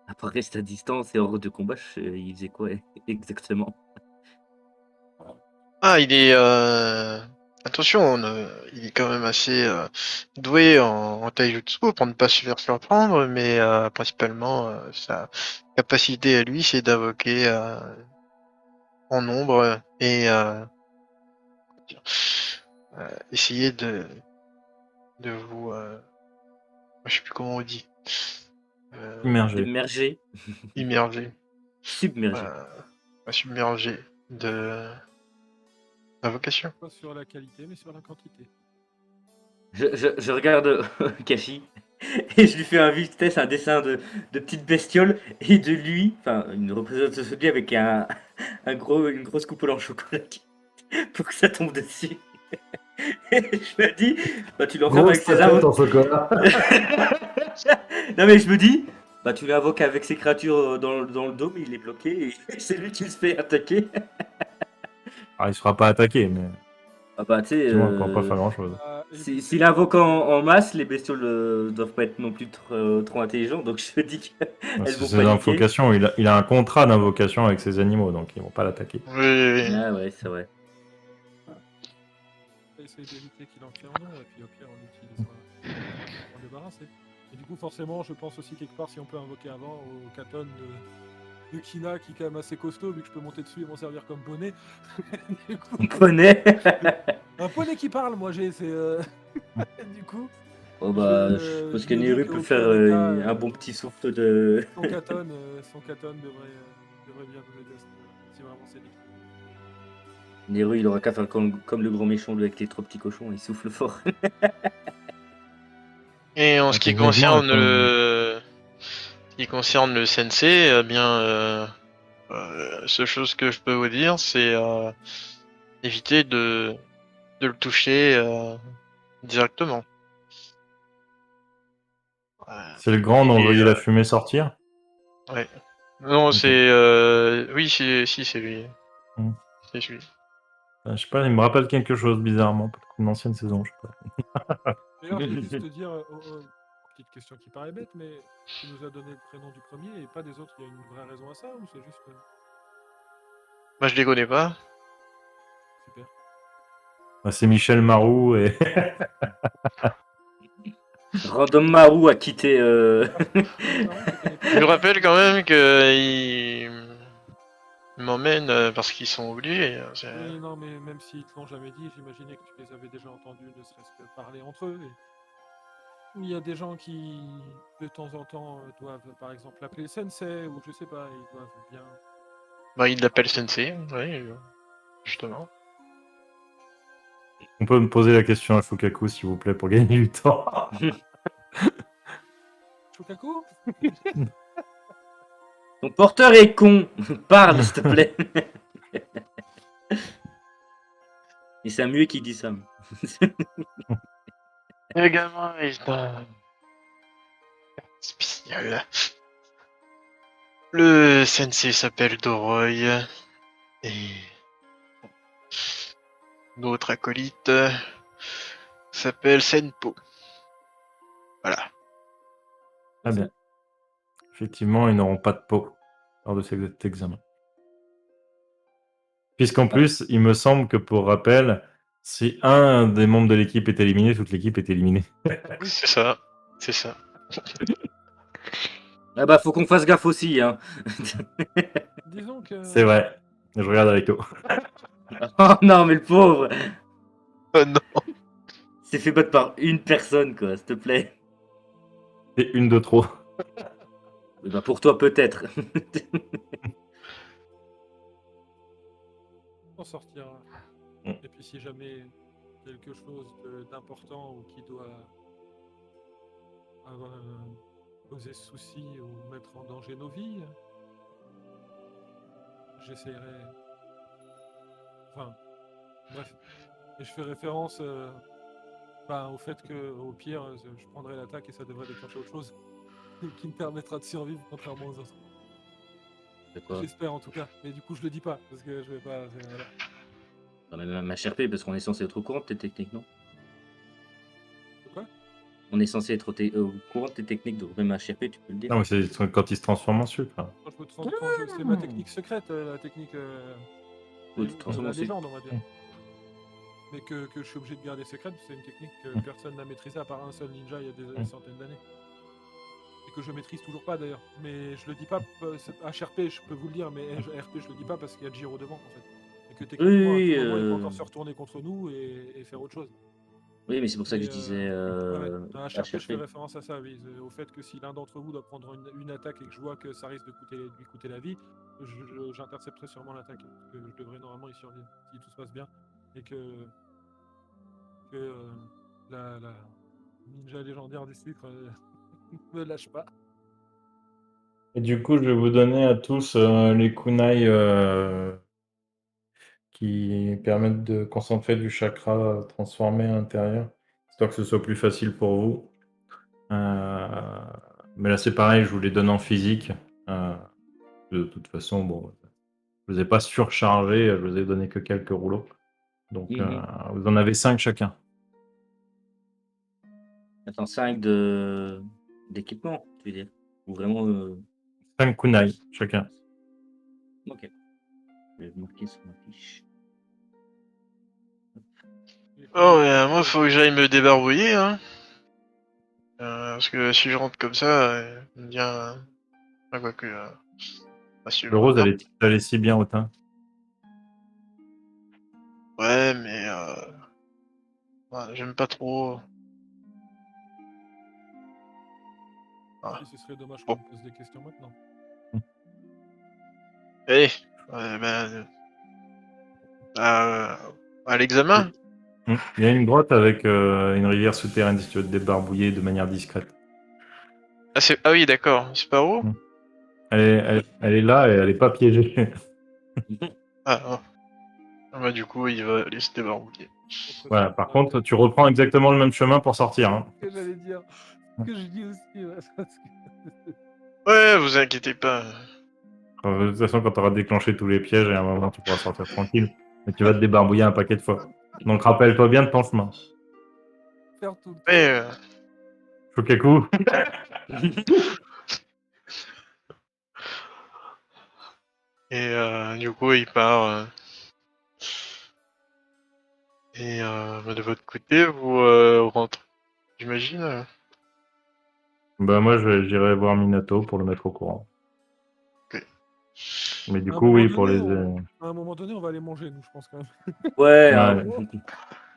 à part rester à distance et hors de combat, il faisait quoi exactement? Ah, il est attention, il est quand même assez doué en taijutsu pour ne pas se faire surprendre, mais principalement sa capacité à lui, c'est d'invoquer en nombre et essayer de vous je sais plus comment on dit Immergé. Submergé, immerger submergé. submerger de d'invocation. Pas sur la qualité, mais sur la quantité. Je regarde Kashi et je lui fais un vitesse, un dessin de petite bestiole et de lui, enfin une représentation de lui avec une grosse coupole en chocolat pour que ça tombe dessus. Et je me dis, bah tu l'enfermes avec ses avocats. chocolat. Non mais je me dis, bah tu l'invoques avec ses créatures dans le dôme, il est bloqué et c'est lui qui se fait attaquer. Il se fera pas attaquer, mais Ah bah tu sais, effectivement, on ne pourra pas faire grand-chose. s'il invoque en masse, les bestioles doivent pas être non plus trop intelligents, donc je me dis qu'elles C'est vont ses paniquer. invocations. Il a un contrat d'invocation avec ses animaux, donc ils vont pas l'attaquer. Oui. Ah ouais, c'est vrai. On va essayer d'éviter qu'il en crée en un, et puis au pire, on l'utilisera pour en débarrasser. Et du coup, forcément, je pense aussi quelque part, si on peut invoquer avant, au Katon de Kina, qui est quand même assez costaud, vu que je peux monter dessus et m'en servir comme poney. Du coup, On connaît. un poney qui parle, moi j'ai. Du coup, Oh bah, Je- je pense je que me dis Neru qu'au peut pire faire des cas, un bon petit souffle de. son Katon devrait bien nous aider à ce niveau-là, si vraiment c'est lui. Neru, il aura qu'à faire comme le grand méchant lui, avec les trois petits cochons, il souffle fort. Et en ce qui Techniquement, concerne comme- le sensei, eh bien, seule chose que je peux vous dire, c'est éviter de le toucher directement. C'est le grand dont vous Et, voyez la fumée sortir. non, Ok. c'est oui, si, c'est lui. Hmm. C'est lui. Je sais pas, il me rappelle quelque chose bizarrement. Peut-être une ancienne saison, je sais pas. D'ailleurs, je vais juste te dire, petite question qui paraît bête, mais tu nous as donné le prénom du premier et pas des autres. Il y a une vraie raison à ça ou c'est juste Moi, je les connais pas. super? C'est Michel Marou et Random Maru a quitté. Non, je connais pas. Je me rappelle quand même que il m'emmène parce qu'ils sont oubliés. Oui, non, mais même s'ils te l'ont jamais dit, j'imaginais que tu les avais déjà entendus, ne serait-ce que parler entre eux. Et il y a des gens qui, de temps en temps, doivent, par exemple, l'appeler sensei ou je sais pas, ils doivent bien. Bah, il l'appelle Sensei, oui, justement. on peut me poser la question à Fukaku, s'il vous plaît, pour gagner du temps. Chokaku? Ton porteur est con. Parle, s'il te plaît. Et c'est un muet qui dit ça. Le gamin est un spécial. Le sensei s'appelle Doroy et notre acolyte s'appelle Senpo. Voilà. Très bien. Effectivement, ils n'auront pas de peau lors de cet examen. Puisqu'en plus, il me semble que pour rappel, Si un des membres de l'équipe est éliminé, toute l'équipe est éliminée. C'est ça. C'est ça. Ah bah, faut qu'on fasse gaffe aussi, hein. Disons que. C'est vrai. Je regarde avec toi. Oh non, mais le pauvre! Oh non. C'est fait battre par une personne, quoi, s'il te plaît. C'est une de trop. Eh bah, pour toi, peut-être. On sortira. Mm. Et puis si jamais quelque chose d'important ou qui doit poser souci ou mettre en danger nos vies, j'essaierai. Enfin, bref. Et je fais référence au fait que au pire, je prendrai l'attaque et ça devrait déclencher autre chose qui me permettra de survivre contrairement aux autres. C'est quoi? J'espère en tout cas. Mais du coup, je le dis pas parce que je vais pas. Voilà. Non, mais même HRP, parce qu'on est censé être au courant de tes techniques, non? De quoi? On est censé être au courant de tes techniques, donc même HRP, tu peux le dire. Non, mais c'est quand il se transforme en sucre. Quand c'est ma technique secrète, la technique. Oui, tu te transformes la en légende, on va dire. Mm. Mais que je suis obligé de garder secrète, c'est une technique que personne n'a maîtrisée à part un seul ninja il y a des centaines d'années. Et que je maîtrise toujours pas d'ailleurs. Mais je le dis pas, HRP je peux vous le dire, mais RP je le dis pas parce qu'il y a Jiro devant en fait. Et que techniquement, Oui, à tout moment, il peut encore se retourner contre nous et faire autre chose. oui, mais c'est pour ça que Mais, je disais Dans HRP, je fais HRP. référence à ça, oui, au fait que si l'un d'entre vous doit prendre une attaque et que je vois que ça risque de lui coûter la vie, j'intercepterai sûrement l'attaque. Parce que je devrais normalement y survivre, si tout se passe bien. Et que la ninja légendaire du sucre me lâche pas. Et du coup, je vais vous donner à tous les kunai qui permettent de concentrer du chakra transformé à l'intérieur, histoire que ce soit plus facile pour vous. Mais là, c'est pareil, je vous les donne en physique. De toute façon, bon, je vous ai pas surchargé, je vous ai donné que quelques rouleaux. Donc, vous en avez 5 chacun. Attends, 5 d'équipement, tu veux dire? Ou vraiment. 5 kunai chacun. Ok. Je vais marquer sur ma fiche. Oh, moi, faut que j'aille me débarbouiller, hein. Parce que si je rentre comme ça, bien. Ah, quoique. Pas si je Le rose, reparte. elle est si bien au teint. Ouais, mais. Ouais, j'aime pas trop. Ah. Et ce serait dommage qu'on me pose des questions maintenant. Eh, ben. À l'examen? Il y a une grotte avec une rivière souterraine si tu veux te débarbouiller de manière discrète. Ah oui, d'accord. C'est par où? Elle est là et elle est pas piégée. Ah, oh. Ah, bah, du coup, il va aller se débarbouiller. Voilà, par contre, tu reprends exactement le même chemin pour sortir. Hein. Ce que j'allais dire, ce que je dis aussi, ouais, parce que- Ouais, vous inquiétez pas. De toute façon, quand tu auras déclenché tous les pièges, et à un moment, tu pourras sortir tranquille. Mais tu vas te débarbouiller un paquet de fois. Donc, rappelle-toi bien de ton chemin. faire tout le temps. Mais. Shokaku. Et du coup, il part. Et bah, de votre côté, vous rentrez, j'imagine. Bah, moi, j'irai voir Minato pour le mettre au courant. Ok. Mais du À un coup, moment oui, pour donné, les. À un moment donné, on va aller manger, nous, je pense quand même. Ouais, Ouais.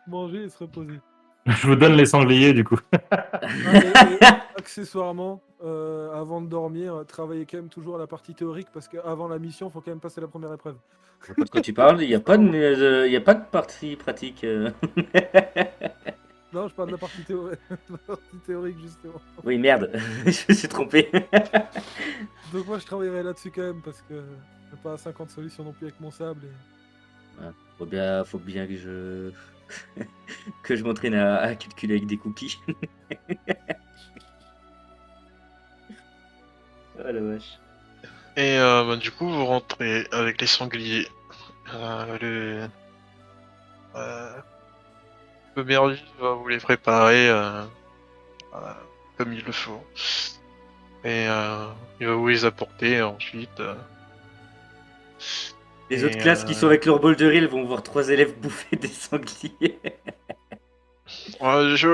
Manger et se reposer. Je vous donne les sangliers, du coup. Et accessoirement, avant de dormir, travailler quand même toujours à la partie théorique parce qu'avant la mission, il faut quand même passer la première épreuve. Je vois pas de quoi tu parles, il n'y a pas il y a pas de partie pratique. Non, je parle de la partie, la partie théorique, justement. Oui, merde, je me suis trompé. Donc moi, je travaillerai là-dessus quand même parce que je suis pas à 50 solutions non plus avec mon sable. Faut bien que que je m'entraîne à calculer avec des cookies. Oh la vache. Et bah, du coup, vous rentrez avec les sangliers. L'aubergiste va vous les préparer comme il le faut. Et il va vous les apporter ensuite. Les Et, autres classes qui sont avec leur bol de riz, elles vont voir 3 élèves bouffer des sangliers. tu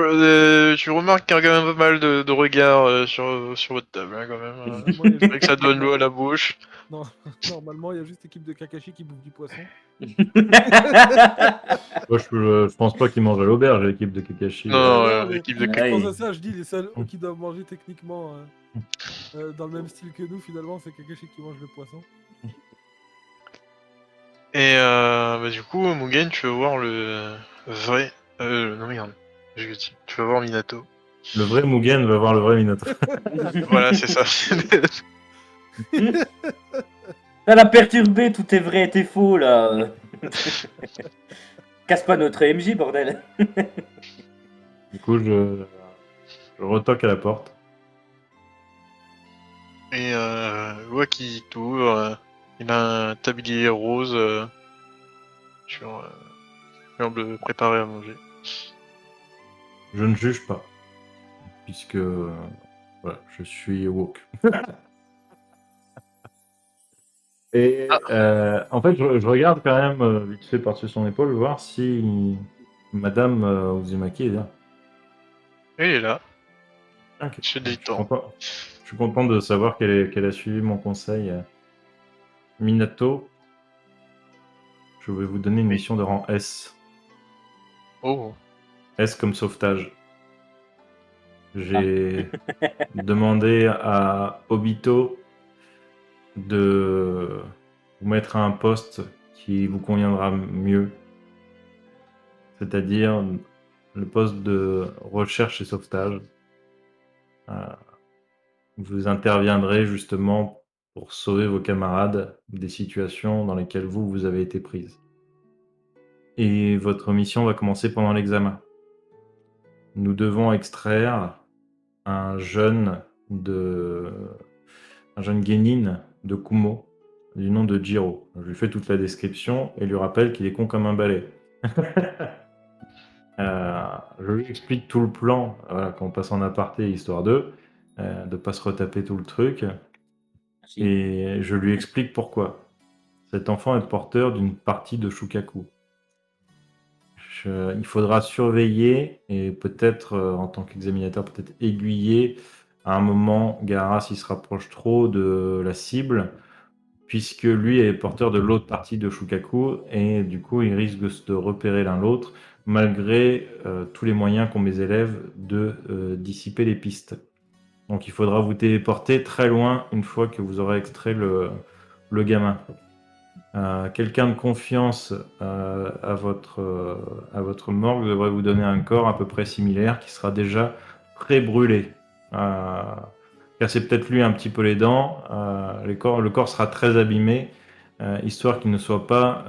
remarques qu'il y a quand même pas mal de regards sur votre table, hein, quand même. Moi, il y a C'est vrai que ça donne l'eau à la bouche. Non, normalement, il y a juste l'équipe de Kakashi qui bouffe du poisson. Moi, je pense pas qu'ils mangent à l'auberge, l'équipe de Kakashi. Non, mais l'équipe de je Ouais. pense à ça, je dis les seuls qui doivent manger techniquement dans le même style que nous, finalement, c'est Kakashi qui mange le poisson. Et bah, du coup, Mugen, tu vas voir le vrai. Non, merde. Tu vas voir Minato. Le vrai Mugen va voir le vrai Minato. Voilà, c'est ça. Ça l'a perturbé, tout est vrai, t'es faux là. Casse pas notre MJ, bordel. Du coup, je retoque à la porte. Et je vois qu'il t'ouvre. Il a un tablier rose sur de préparer à manger. Je ne juge pas, puisque voilà, je suis woke. Et en fait, je regarde quand même vite fait par-dessus son épaule, voir si Madame Uzumaki est là. Il est là. Ok. Je Je dis suis tant. content. Je suis content de savoir qu'elle a suivi mon conseil. Minato, je vais vous donner une Oui. mission de rang S. Oh. S comme sauvetage. J'ai demandé à Obito de vous mettre à un poste qui vous conviendra mieux, c'est-à-dire le poste de recherche et sauvetage. Vous interviendrez justement pour sauver vos camarades des situations dans lesquelles vous avez été prise. Et votre mission va commencer pendant l'examen. Nous devons extraire un jeune genin de Kumo du nom de Jiro. Je lui fais toute la description et lui rappelle qu'il est con comme un balai. Je lui explique tout le plan, voilà, quand on passe en aparté, histoire de ne pas se retaper tout le truc. Et je lui explique pourquoi. Cet enfant est porteur d'une partie de Shukaku. Il faudra surveiller et peut-être, en tant qu'examinateur, peut-être aiguiller à un moment Gaara s'il se rapproche trop de la cible, puisque lui est porteur de l'autre partie de Shukaku et du coup il risque de se repérer l'un l'autre malgré tous les moyens qu'ont mes élèves de dissiper les pistes. Donc il faudra vous téléporter très loin une fois que vous aurez extrait le gamin. Quelqu'un de confiance à votre morgue devrait vous donner un corps à peu près similaire qui sera déjà pré-brûlé. Cassez peut-être lui un petit peu les dents. Le corps sera très abîmé, histoire qu'il ne soit pas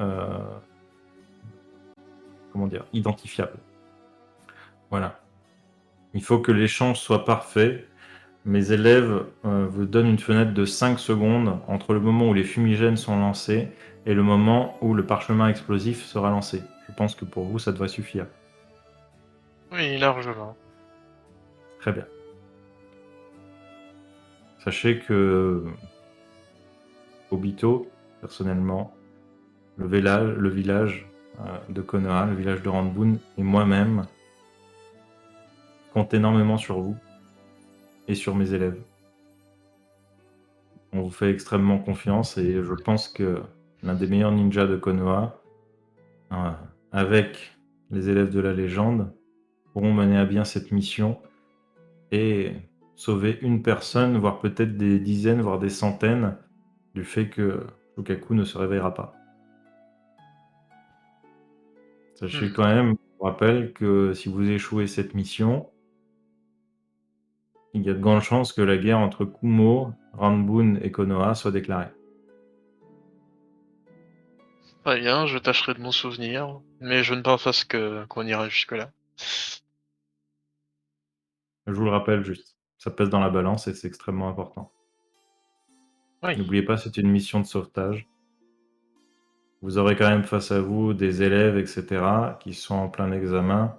identifiable. Voilà. Il faut que l'échange soit parfait. Mes élèves vous donnent une fenêtre de 5 secondes entre le moment où les fumigènes sont lancés et le moment où le parchemin explosif sera lancé. Je pense que pour vous, ça devrait suffire. Oui, largement. Très bien. Sachez que Obito, personnellement, le village de Konoha, le village de Ranbun, et moi-même compte énormément sur vous et sur mes élèves. On vous fait extrêmement confiance et je pense que l'un des meilleurs ninjas de Konoha, avec les élèves de la légende, pourront mener à bien cette mission et sauver une personne, voire peut-être des dizaines, voire des centaines, du fait que Shukaku ne se réveillera pas. Sachez quand même, je vous rappelle que si vous échouez cette mission, il y a de grandes chances que la guerre entre Kumo, Ranbun et Konoha soit déclarée. Très bien, je tâcherai de m'en souvenir, mais je ne pense pas qu'on ira jusque-là. Je vous le rappelle juste, ça pèse dans la balance et c'est extrêmement important. Oui. N'oubliez pas, c'est une mission de sauvetage. Vous aurez quand même face à vous des élèves, etc., qui sont en plein examen.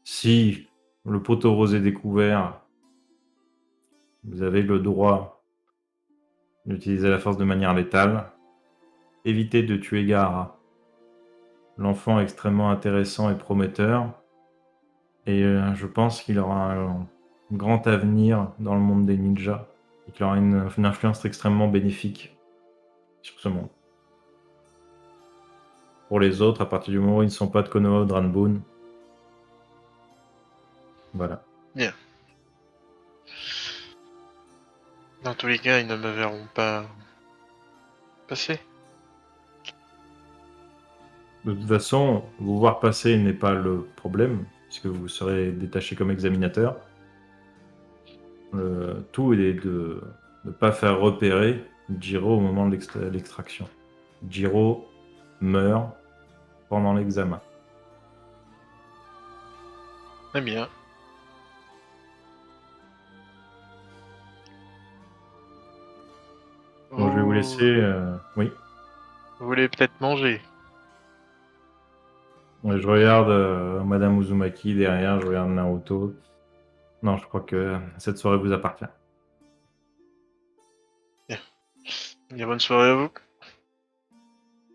Si le poteau rose est découvert, vous avez le droit d'utiliser la force de manière létale. éviter de tuer Gaara. L'enfant est extrêmement intéressant et prometteur. Et je pense qu'il aura un grand avenir dans le monde des ninjas. Et qu'il aura une influence extrêmement bénéfique sur ce monde. Pour les autres, à partir du moment où ils ne sont pas de Konoha ou de Ranbun. Voilà. Dans tous les cas, ils ne me verront pas passer. De toute façon, vous voir passer n'est pas le problème, puisque vous serez détaché comme examinateur. Le tout est de ne pas faire repérer Jiro au moment de l'extraction. Jiro meurt pendant l'examen. Très bien. Donc je vais vous laisser... Oui. Vous voulez peut-être manger? Ouais, je regarde Madame Uzumaki derrière, je regarde Naruto. Non, je crois que cette soirée vous appartient. Bien, bonne soirée à vous.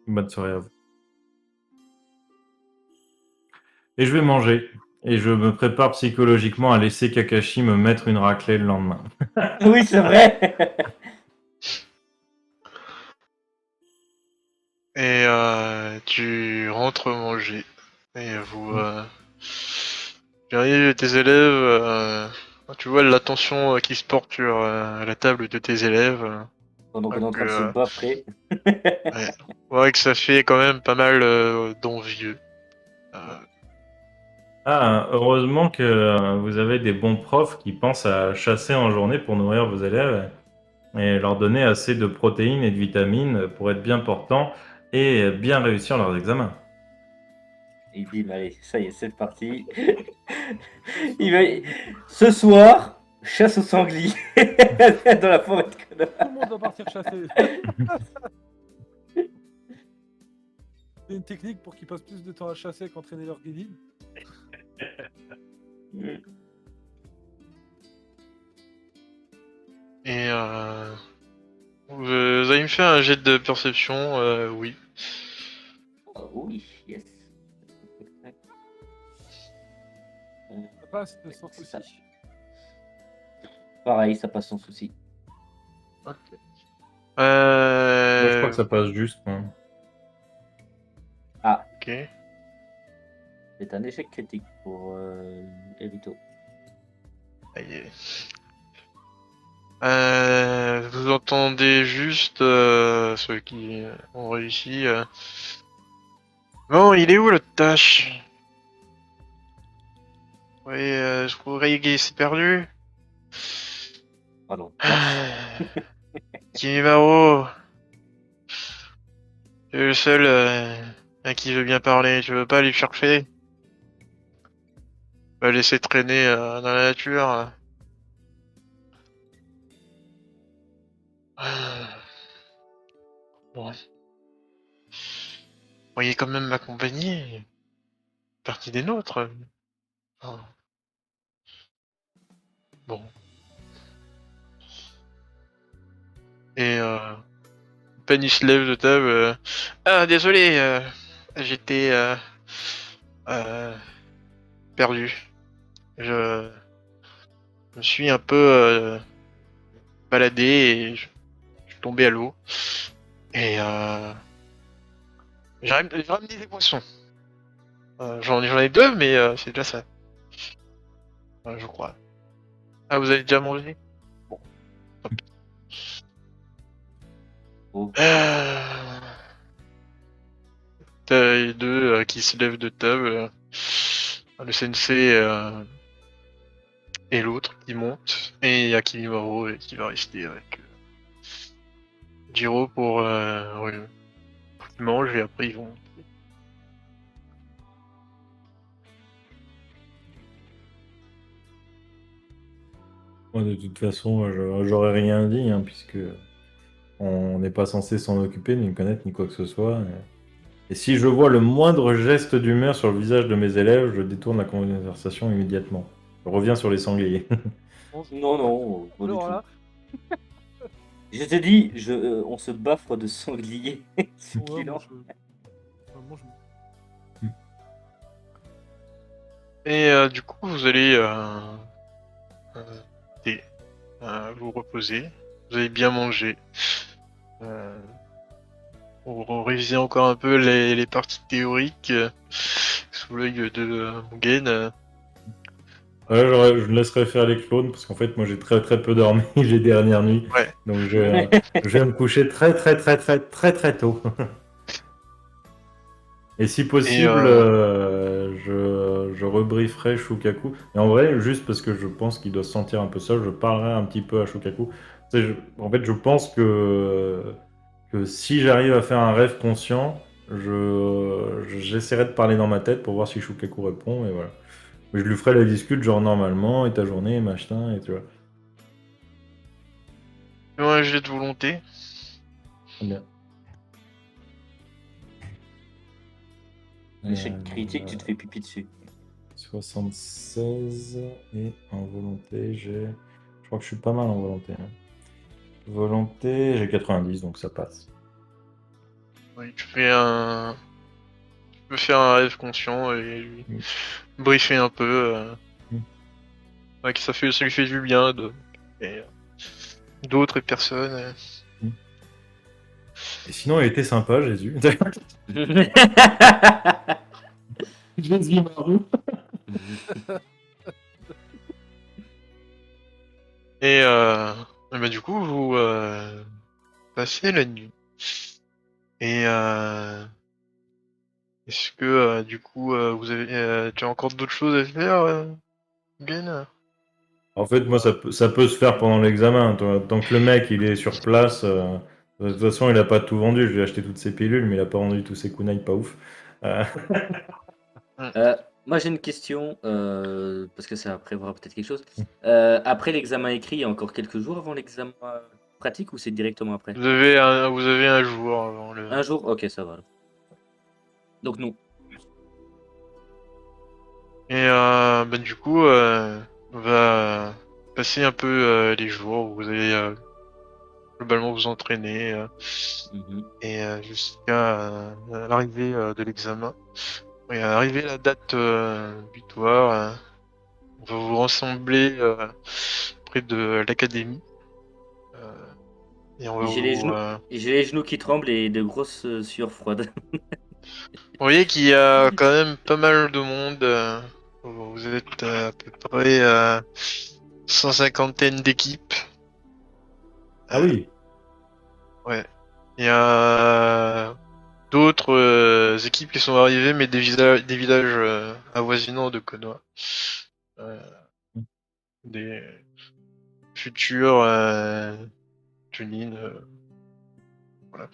Bonne soirée à vous. Et je vais manger. Et je me prépare psychologiquement à laisser Kakashi me mettre une raclée le lendemain. Oui, c'est vrai. Et tu rentres manger. Et vous verriez tes élèves. Tu vois l'attention qui se porte sur la table de tes élèves. Donc on est en train de se baffrer. Ouais. Ouais, que ça fait quand même pas mal d'envieux. Ah, heureusement que vous avez des bons profs qui pensent à chasser en journée pour nourrir vos élèves et leur donner assez de protéines et de vitamines pour être bien portants et bien réussir leurs examens. Il dit, mais allez, ça y est, c'est parti. Ce soir, chasse au sanglier dans la forêt de Konoha. Tout le monde doit partir chasser. C'est une technique pour qu'ils passent plus de temps à chasser qu'entraîner leur guidine. Et vous allez me faire un jet de perception, oui. Oh, oui, yes. Ça passe sans souci. Ça. Pareil, ça passe sans souci. Ok. Moi, je crois que ça passe juste. Hein. Ah, Ok. c'est un échec critique pour Evito. Aïe. Vous entendez juste ceux qui ont réussi. Bon, il est où l'autre tâche? Oui, je croyais qu'il s'est perdu. Pardon. Kimimaro, c'est le seul à qui veut bien parler. Tu veux pas aller chercher? Va laisser traîner dans la nature. Bon. Vous pourriez quand même m'accompagner. Partie des nôtres. Ah. Bon. Et Penny se lève de table. Ah, désolé, j'étais perdu. Je me suis un peu baladé et je suis tombé à l'eau. Et j'ai ramené des poissons. J'en ai deux, mais c'est déjà ça. Je crois. Ah, vous avez déjà mangé? Bon. Hop. Oh. T'as les deux qui se lèvent de table. Le sensei et l'autre qui monte. Et il y a Kimimaro qui va rester avec Jiro pour qu'ils mangent et après ils vont. Moi, de toute façon, j'aurais rien dit, hein, puisque on n'est pas censé s'en occuper, ni me connaître, ni quoi que ce soit. Et si je vois le moindre geste d'humeur sur le visage de mes élèves, je détourne la conversation immédiatement. Je reviens sur les sangliers. Non, pas du Alors tout. là, Je te dis, on se baffre de sanglier Ouais, succulent. moi, Et du coup, vous allez et, vous reposer. Vous allez bien manger. Pour réviser encore un peu les parties théoriques sous l'œil de Mugen. Ouais, je laisserai faire les clones parce qu'en fait, moi, j'ai très très peu dormi les dernières nuits. Ouais. Donc, je vais me coucher très très très très très très tôt. Et si possible, je rebrieferai Shukaku. Et en vrai, juste parce que je pense qu'il doit se sentir un peu seul, je parlerai un petit peu à Shukaku. Tu sais, en fait, je pense que si j'arrive à faire un rêve conscient, j'essaierai de parler dans ma tête pour voir si Shukaku répond. Et voilà. Mais je lui ferai la discute, genre normalement, et ta journée, machin, et tu vois. Fais-moi un jet de volonté. Très bien. Un échec critique, tu te fais pipi dessus. 76 et en volonté, je crois que je suis pas mal en volonté, hein. Volonté, j'ai 90, donc ça passe. Oui, tu peux faire un rêve conscient et lui Mm. briefer un peu. Mm. Ouais, que ça lui fait du bien et d'autres personnes. Et sinon, il était sympa, Jésus. Jésus Marou. Et bah, du coup, vous passez la nuit. Et est-ce que du coup, tu as encore d'autres choses à faire, Mugen? En fait, moi, ça peut se faire pendant l'examen. Tant que le mec, il est sur place, de toute façon, il a pas tout vendu. Je lui ai acheté toutes ses pilules, mais il a pas vendu tous ses kunai, pas ouf. Euh, Moi, j'ai une question, parce que ça va prévoir peut-être quelque chose. Après l'examen écrit, il y a encore quelques jours avant l'examen pratique ou c'est directement après? Vous avez un jour avant le. Un jour? Ok, ça va. Donc non. Et bah, du coup, on va passer un peu les jours où vous allez globalement vous entraîner Mhm. et jusqu'à l'arrivée de l'examen. Et à l'arrivée la date butoir, on va vous rassembler près de l'académie et on va J'ai les vous. genoux, j'ai les genoux qui tremblent et de grosses sueurs froides. Vous voyez qu'il y a quand même pas mal de monde. Vous êtes à peu près 150 d'équipes. Ah oui. Ouais. Il y a d'autres équipes qui sont arrivées, mais des villages avoisinants de Konoha. Euh, des futurs Chunin, voilà.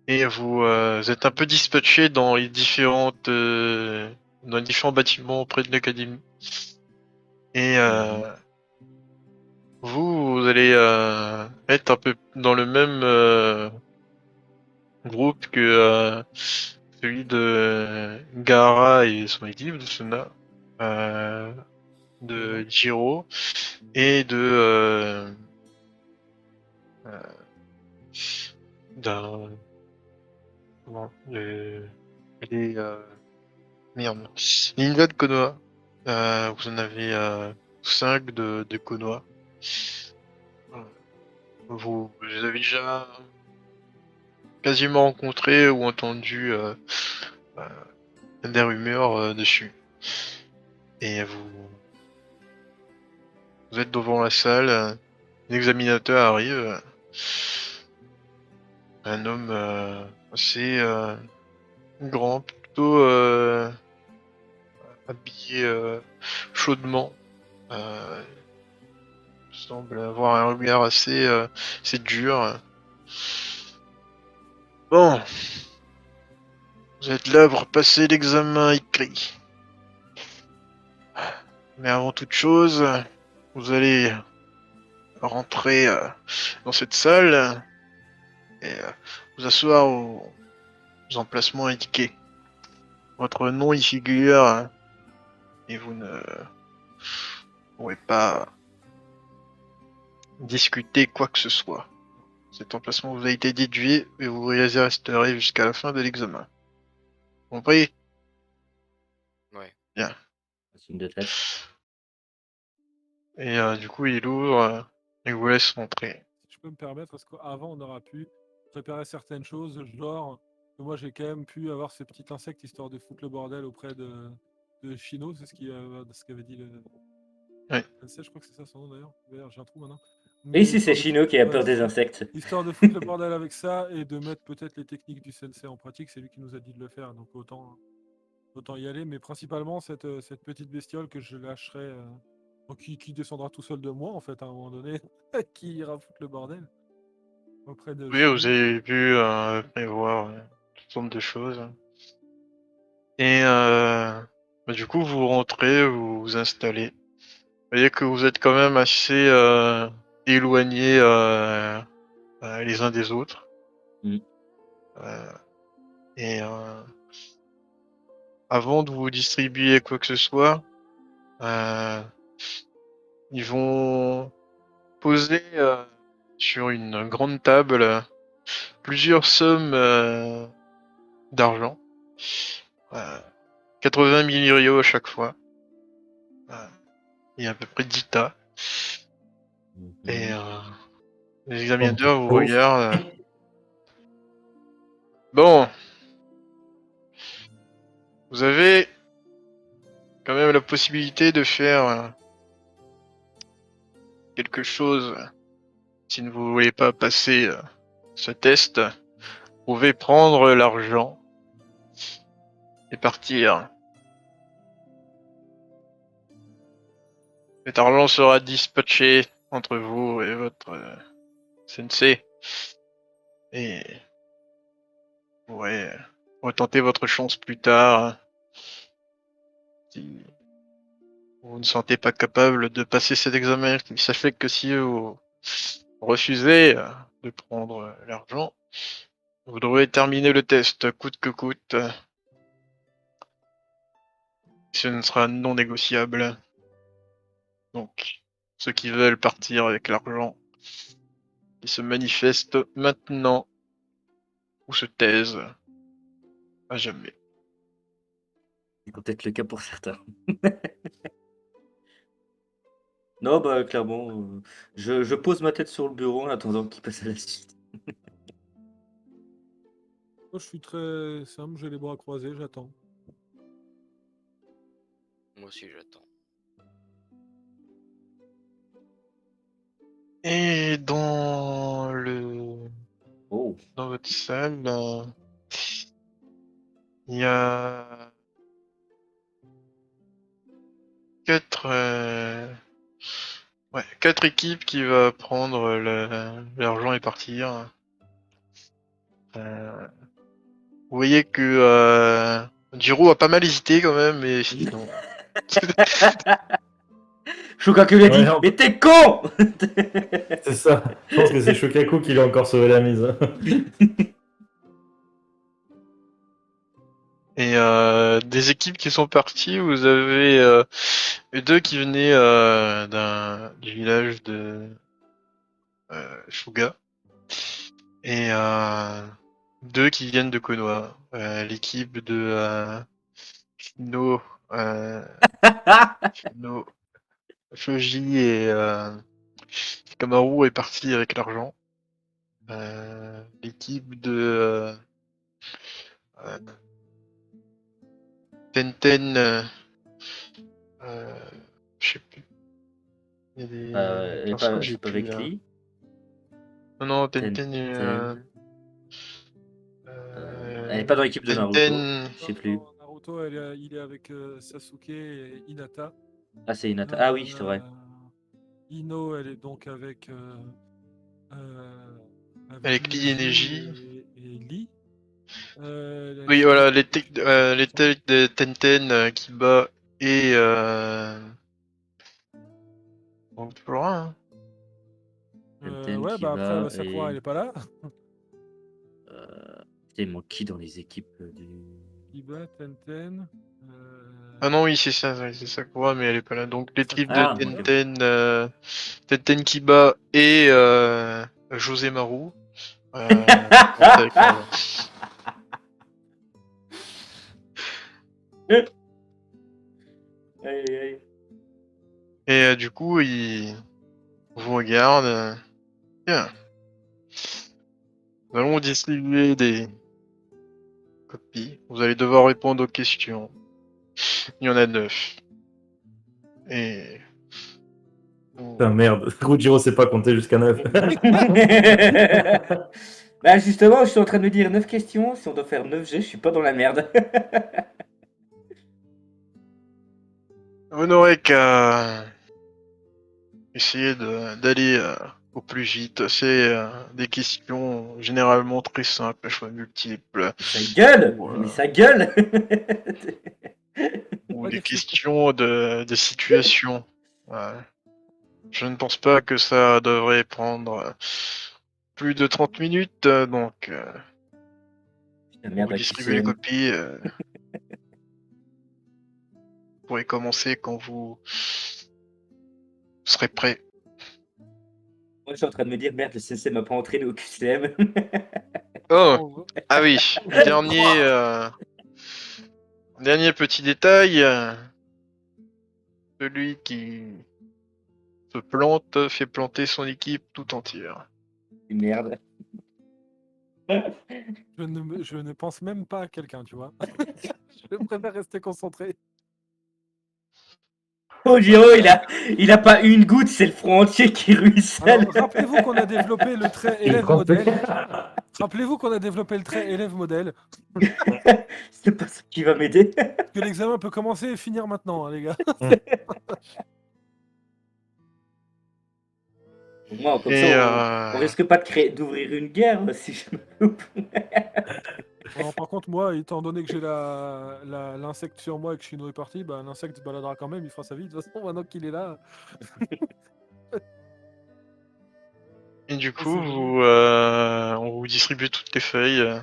Et vous êtes un peu dispatchés dans dans les différents bâtiments près de l'académie. Et vous allez être un peu dans le même groupe que celui de Gaara et son équipe, de Suna, de Jiro et d'un les merde, Ninja de Konoha. Vous en avez 5 de Konoha. Vous les avez déjà quasiment rencontrés ou entendu euh, des rumeurs dessus. Et vous êtes devant la salle, l'examinateur arrive, un homme assez grand, plutôt habillé chaudement, semble avoir un regard assez dur. Bon, vous êtes là pour passer l'examen écrit. Mais avant toute chose, vous allez rentrer dans cette salle et vous asseoir aux emplacements indiqués. Votre nom y figure et vous ne pourrez pas discuter quoi que ce soit. Cet emplacement vous a été déduit et vous y resterez jusqu'à la fin de l'examen. Compris? Ouais. Bien. Signe de tête. Et du coup, il ouvre et vous laisse rentrer. Si je peux me permettre, est-ce qu'avant on aura pu préparer certaines choses, genre que moi j'ai quand même pu avoir ce petit insecte histoire de foutre le bordel auprès de Chino, c'est ce qu'avait dit le. Ouais. Je crois que c'est ça son nom d'ailleurs. D'ailleurs, j'ai un trou maintenant. Et Mais ici, c'est histoire de Chino foutre- qui a voilà, peur des insectes. histoire de foutre le bordel avec ça et de mettre peut-être les techniques du sensei en pratique, c'est lui qui nous a dit de le faire, donc autant y aller. Mais principalement cette petite bestiole que je lâcherai, qui descendra tout seul de moi en fait à un moment donné, qui ira foutre le bordel auprès de Oui, vous Chino. avez pu prévoir toutes sortes de choses. Et du coup, vous rentrez, vous vous installez. Vous voyez que vous êtes quand même assez éloignés les uns des autres. Mm. Et avant de vous distribuer quoi que ce soit, ils vont poser sur une grande table plusieurs sommes d'argent. 80 000 ryo à chaque fois. Et à peu près 10 tas. Et les examinateurs vous pauvre. regardent. Bon. Vous avez quand même la possibilité de faire quelque chose. Si vous voulez pas passer ce test, vous pouvez prendre l'argent et partir. Cet argent sera dispatché entre vous et votre sensei. Et vous pourrez retenter votre chance plus tard. Si vous ne sentez pas capable de passer cet examen, sachez que si vous refusez de prendre l'argent, vous devrez terminer le test coûte que coûte. Ce ne sera non négociable. Donc, ceux qui veulent partir avec l'argent, ils se manifestent maintenant ou se taisent à jamais. C'est peut-être le cas pour certains. Non, bah clairement, je pose ma tête sur le bureau en attendant qu'il passe à la suite. Moi, je suis très simple, j'ai les bras croisés, j'attends. Moi aussi, j'attends. Et Oh, dans votre salle, il y a quatre équipes qui va prendre l'argent et partir. Vous voyez que Jiro a pas mal hésité quand même, mais sinon. Shukaku lui a dit, Ouais, non. mais t'es con. C'est ça. Je pense que c'est Shokaku qui lui a encore sauvé la mise. Et des équipes qui sont parties, vous avez deux qui venaient du village de Shuga et deux qui viennent de Konoha. L'équipe de Shino, Shino, Shoji et Kamaru est partie avec l'argent. L'équipe de Tenten, je sais plus. Il y a des persos que j'ai c'est pas plus avec là. Lee. Non, Ten- Tenten est. Elle est pas dans l'équipe de Naruto. Tenten. Je sais plus. Non, Naruto, il est avec Sasuke et Hinata. Ah, c'est Hinata. Ah oui, c'est vrai. Ino, elle est donc avec Avec Lee et Neji. et Lee. Oui, voilà, les techs de Tenten, Kiba et. Donc, toujours un, hein. Tenten, Ouais, bah Kiba après, Sakura, elle et... est pas là. Putain, il manque qui dans les équipes du... Kiba, Tenten. Ah non, oui, c'est ça, c'est Sakura, mais elle est pas là. Donc, l'équipe de Ah, ok. Tenten, Kiba et Josemaru. avec, Aïe, aïe, aïe. et du coup, il vous regarde. Bien. Nous allons distribuer des copies. Vous allez devoir répondre aux questions. Il y en a 9. Et... Putain, merde. Ruggiero sait pas compter jusqu'à 9. Bah justement, je suis en train de me dire 9 questions. Si on doit faire 9 jeux, je suis pas dans la merde. Vous n'aurez qu'à essayer d'aller au plus vite. C'est des questions généralement très simples, à choix multiples, Ça gueule Ou, Mais ça gueule ou Pas des dire ça. questions de situation. Ouais. Je ne pense pas que ça devrait prendre plus de 30 minutes, donc La on merde vous avec distribue les QCM. copies. Vous pourrez commencer quand vous serez prêt. Moi, je suis en train de me dire, merde, le CC m'a pas entraîné au QCM. Oh, ah oui, dernier petit détail. Celui qui se plante fait planter son équipe tout entière. Merde. Je ne pense même pas à quelqu'un, tu vois. Je préfère rester concentré. Oh, Giro, il a pas une goutte, c'est le front entier qui ruisselle. Alors, rappelez-vous qu'on a développé le trait Il est élève trompé. modèle. Rappelez-vous qu'on a développé le trait élève modèle. C'est pas ça qui va m'aider. Que l'examen peut commencer et finir maintenant, hein, les gars. Moi, comme Et ça, on risque pas d'ouvrir une guerre si je me loupe. Alors, par contre, moi, étant donné que j'ai l'insecte sur moi et que je suis une répartie, bah, l'insecte se baladera quand même, il fera sa vie. De toute façon, maintenant qu'il est là. Et du c'est coup, bon. on vous distribue toutes les feuilles.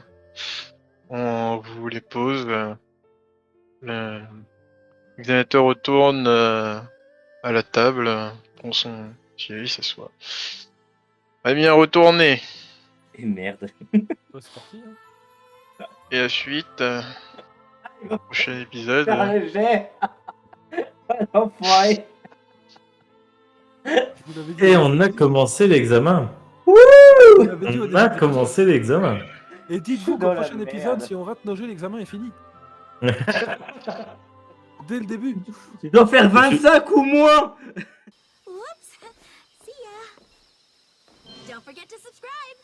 On vous les pose. L'examinateur retourne à la table, prend son siège, il s'assoit. Va bien retourner. Et merde. Bah, c'est parti. Hein. Et la suite, prochain épisode. Faire le jet. L'enfoiré. Je vous l'avais dit, Et hein, on a commencé l'examen. je vous l'avais dit au On début a de l'épisode. commencé l'examen. Et dites-vous qu'au Dans la prochain épisode, merde. si on rate nos jeux, l'examen est fini. Dès le début. Tu dois faire 25 ou moins. Whoops. See ya. Don't forget to subscribe.